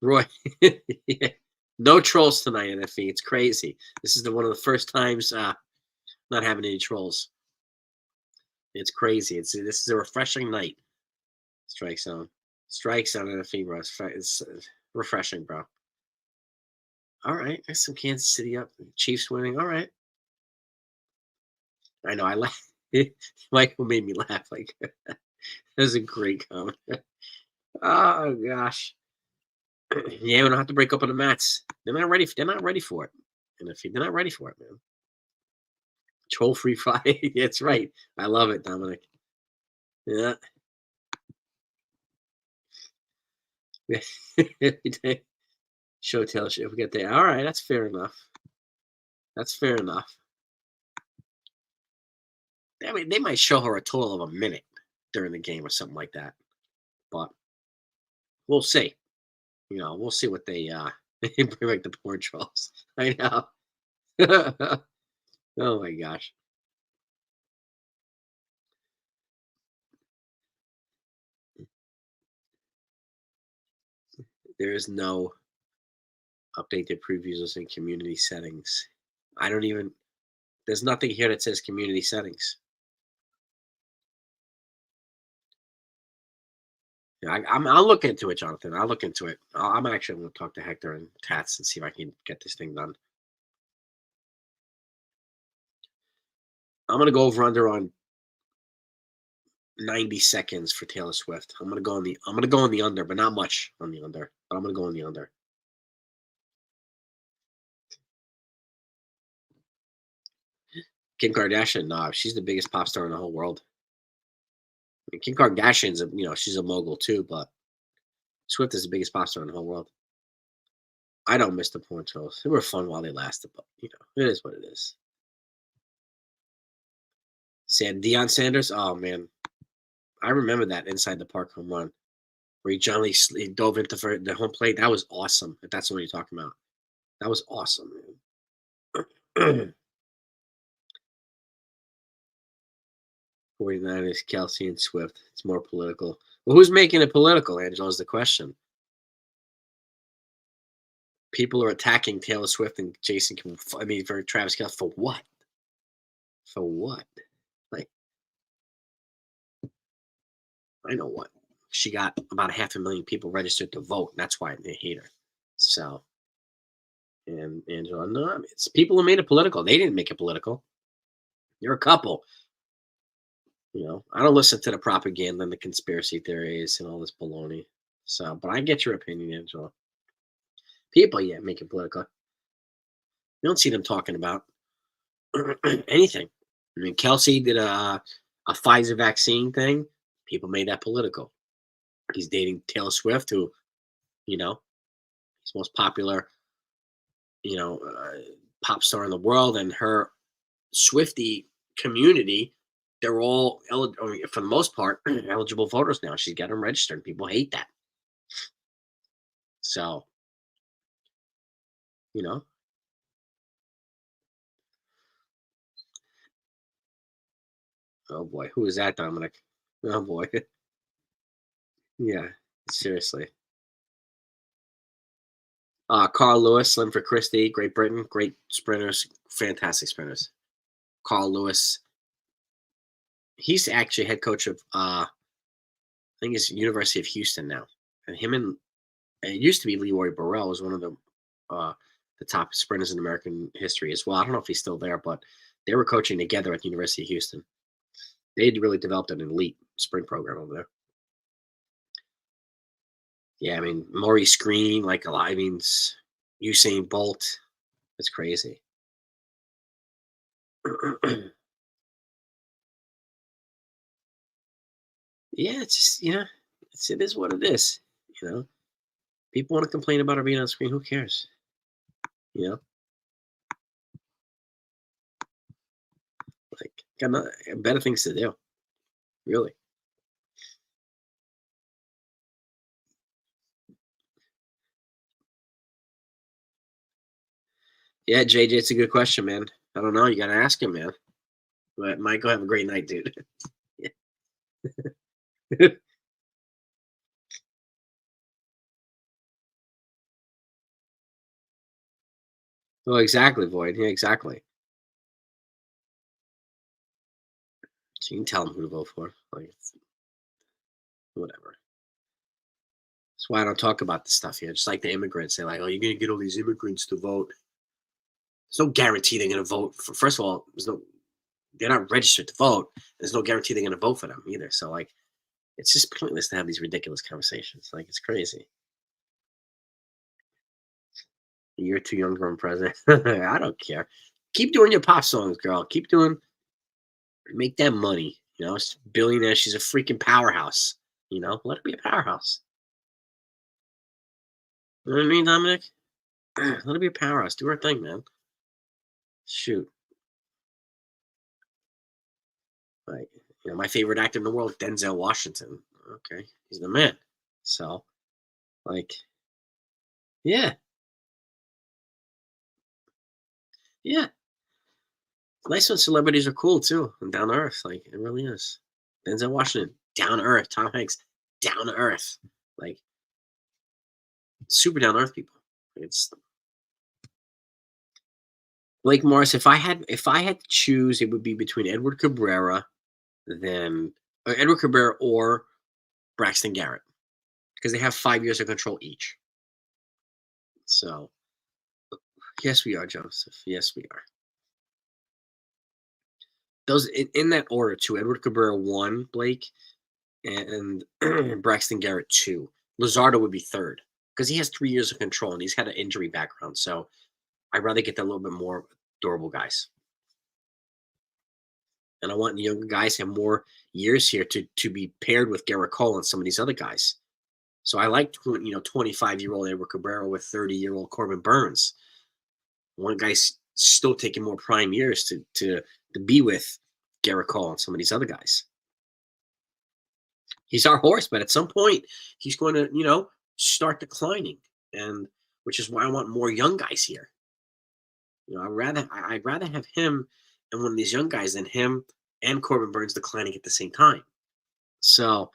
Roy, yeah. No trolls tonight, NFE. It's crazy. This is one of the first times not having any trolls. It's crazy. This is a refreshing night. Strike zone, NFE, bro. It's refreshing, bro. All right, there's some Kansas City up. Chiefs winning. All right. I know. I laugh. Michael made me laugh. Like that was a great comment. Oh gosh. Yeah, we don't have to break open the mats. They're not ready. They're not ready for it. And if they're not ready for it, man. Troll free Friday. That's right. I love it, Dominic. Yeah. Show tell show. We get there. All right, that's fair enough. That's fair enough. I mean, they might show her a total of a minute during the game or something like that. But we'll see. You know, we'll see what they bring back the porn trolls. I know. Oh my gosh. There is no updated previews in community settings. I don't even. There's nothing here that says community settings. Yeah, I'll look into it, Jonathan. I'll look into it. I'm actually going to talk to Hector and Tats and see if I can get this thing done. I'm going to go over under on 90 seconds for Taylor Swift. I'm gonna go on the under, but not much on the under. But I'm gonna go on the under. Kim Kardashian, nah, she's the biggest pop star in the whole world. I mean, Kim Kardashian's she's a mogul too, but Swift is the biggest pop star in the whole world. I don't miss the porn shows. They were fun while they lasted, but it is what it is. Deion Sanders, oh man, I remember that inside the park home run where he dove into the home plate. That was awesome. If that's what you're talking about, that was awesome, man. 49ers, Kelsey, and Swift. It's more political. Well, who's making it political, Angelo, is the question. People are attacking Taylor Swift and for Travis Kelce. For what? For what? Like, I know what. She got about 500,000 people registered to vote, and that's why they hate her. So, and Angelo, no, I mean, it's people who made it political. They didn't make it political. You're a couple. I don't listen to the propaganda and the conspiracy theories and all this baloney. So, but I get your opinion, Angela. People, yeah, make it political. You don't see them talking about anything. I mean, Kelsey did a Pfizer vaccine thing. People made that political. He's dating Taylor Swift, who, he's most popular, pop star in the world, and her Swiftie community. They're all for the most part eligible voters now. She's got them registered. People hate that. So, oh boy, who is that, Dominic? Oh boy, yeah, seriously. Carl Lewis, Slim for Christie, Great Britain, great sprinters, fantastic sprinters. Carl Lewis, he's actually head coach of I think it's University of Houston now, and it used to be Leroy Burrell was one of the top sprinters in American history as well. I don't know if he's still there, but they were coaching together at the University of Houston. They had really developed an elite sprint program over there. Yeah, I mean Maurice Green, like Usain Bolt. It's crazy. Yeah, it's just it is what it is. People want to complain about her being on screen. Who cares? Like got better things to do. Really. Yeah, JJ, it's a good question, man. I don't know. You got to ask him, man. But Michael, have a great night, dude. Oh, exactly, Void. Yeah, exactly. So you can tell him who to vote for. Like, whatever. That's why I don't talk about this stuff here. Just like the immigrants, they're like, "Oh, you're gonna get all these immigrants to vote." There's no guarantee they're gonna vote. First of all, they're not registered to vote. There's no guarantee they're gonna vote for them either. So like, it's just pointless to have these ridiculous conversations. Like, it's crazy. You're too young to run president. I don't care. Keep doing your pop songs, girl. Make that money. She's a billionaire. She's a freaking powerhouse. Let her be a powerhouse. You know what I mean, Dominic? Let her be a powerhouse. Do her thing, man. Shoot. Like, my favorite actor in the world, Denzel Washington. Okay. He's the man. So, like, yeah. Yeah. It's nice when celebrities are cool too and down to earth. Like, it really is. Denzel Washington, down to earth. Tom Hanks, down to earth. Like, super down to earth people. It's Blake Morris. If I had to choose, it would be between Edward Cabrera, or Braxton Garrett. because they have 5 years of control each. So, yes, we are, Joseph. Yes, we are. Those in that order too. Edward Cabrera 1, Blake, and Braxton Garrett 2. Luzardo would be third because he has 3 years of control and he's had an injury background. So I'd rather get the little bit more durable guys. And I want the younger guys to have more years here to be paired with Garrett Cole and some of these other guys. So I like 25-year-old Edward Cabrera with 30-year-old Corbin Burns. One guy's still taking more prime years to be with Garrett Cole and some of these other guys. He's our horse, but at some point he's going to, start declining, and which is why I want more young guys here. I'd rather have him and one of these young guys than him and Corbin Burns declining at the same time. So,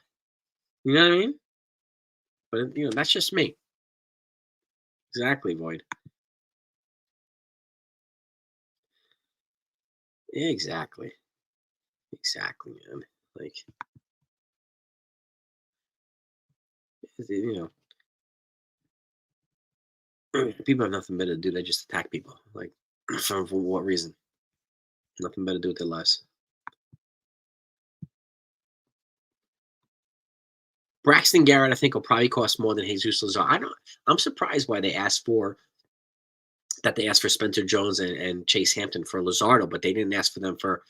you know what I mean? But that's just me. Exactly, Void. Exactly. Exactly, man. Like, you people have nothing better to do. They just attack people. Like, for what reason? Nothing better to do with their lives. Braxton Garrett, I think, will probably cost more than Jesus Lazar. I'm surprised why they asked for Spencer Jones and Chase Hampton for Luzardo, but they didn't ask for them for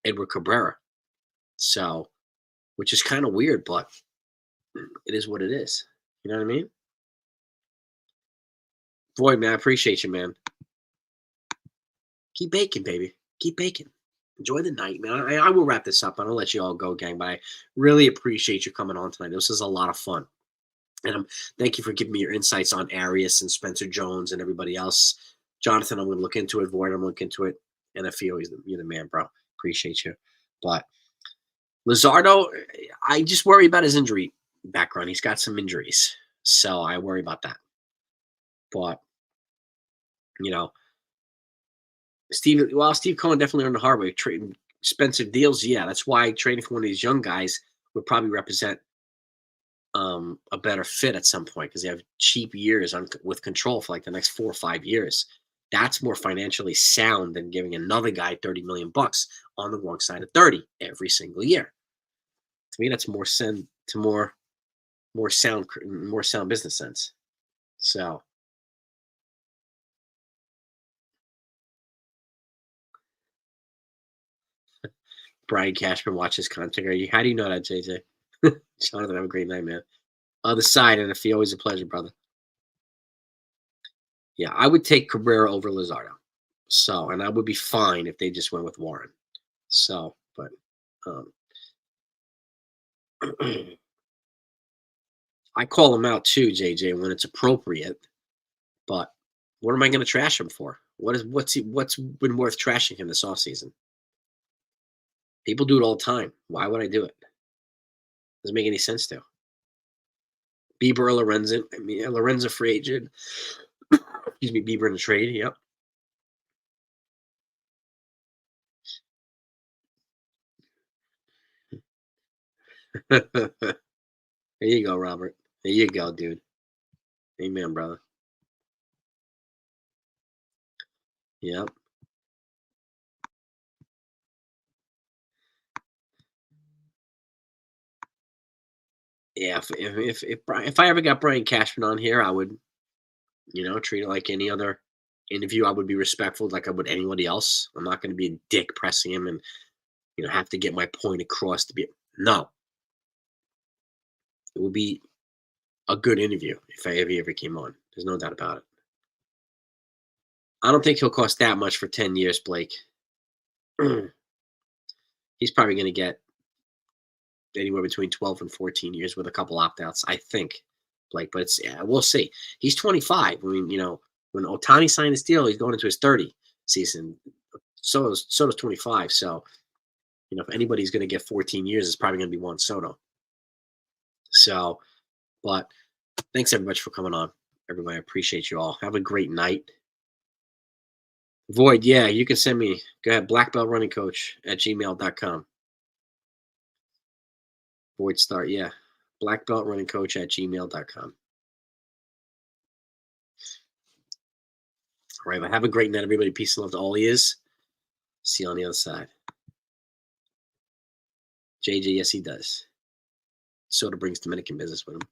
Edward Cabrera. So, which is kind of weird, but it is what it is. You know what I mean? Void, man, I appreciate you, man. Keep baking, baby. Keep baking. Enjoy the night, man. I will wrap this up. I don't let you all go, gang, but I really appreciate you coming on tonight. This is a lot of fun. And thank you for giving me your insights on Arias and Spencer Jones and everybody else. Jonathan, I'm going to look into it. Void, I'm going to look into it. And I feel you're the man, bro. Appreciate you. But Luzardo, I just worry about his injury background. He's got some injuries. So I worry about that. But, Steve Cohen definitely earned the hard way. Trading expensive deals, yeah. That's why trading for one of these young guys would probably represent a better fit at some point because they have cheap years with control for like the next 4 or 5 years. That's more financially sound than giving another guy $30 million on the wrong side of 30 every single year. To me, that's more sound business sense. So. Brian Cashman watches content. How do you know that, JJ? Jonathan, have a great night, man. Other side, and it's always a pleasure, brother. Yeah, I would take Cabrera over Luzardo. So, and I would be fine if they just went with Warren. So, but I call him out too, JJ, when it's appropriate. But what am I going to trash him for? What's been worth trashing him this offseason? People do it all the time. Why would I do it? Doesn't make any sense to. Bieber or Lorenzen. I mean, Lorenzen free agent. Excuse me, Bieber in the trade. Yep. There you go, Robert. There you go, dude. Amen, brother. Yep. Yeah. If I ever got Brian Cashman on here, I would, treat it like any other interview. I would be respectful, like I would anybody else. I'm not going to be a dick pressing him and have to get my point across to be. No. It would be a good interview if he ever came on. There's no doubt about it. I don't think he'll cost that much for 10 years, Blake. He's probably going to get anywhere between 12 and 14 years with a couple opt-outs, I think, Blake. But we'll see. He's 25. I mean, when Ohtani signed his deal, he's going into his 30 season. So does 25. So, if anybody's going to get 14 years, it's probably going to be Juan Soto. So, but thanks everybody for coming on. Everybody, I appreciate you all. Have a great night. Void, yeah, you can send me. Go ahead, blackbeltrunningcoach@gmail.com. Void start, yeah. blackbeltrunningcoach@gmail.com. All right, but have a great night, everybody. Peace and love to all he is. See you on the other side. JJ, yes, he does. Soda brings Dominican business with him.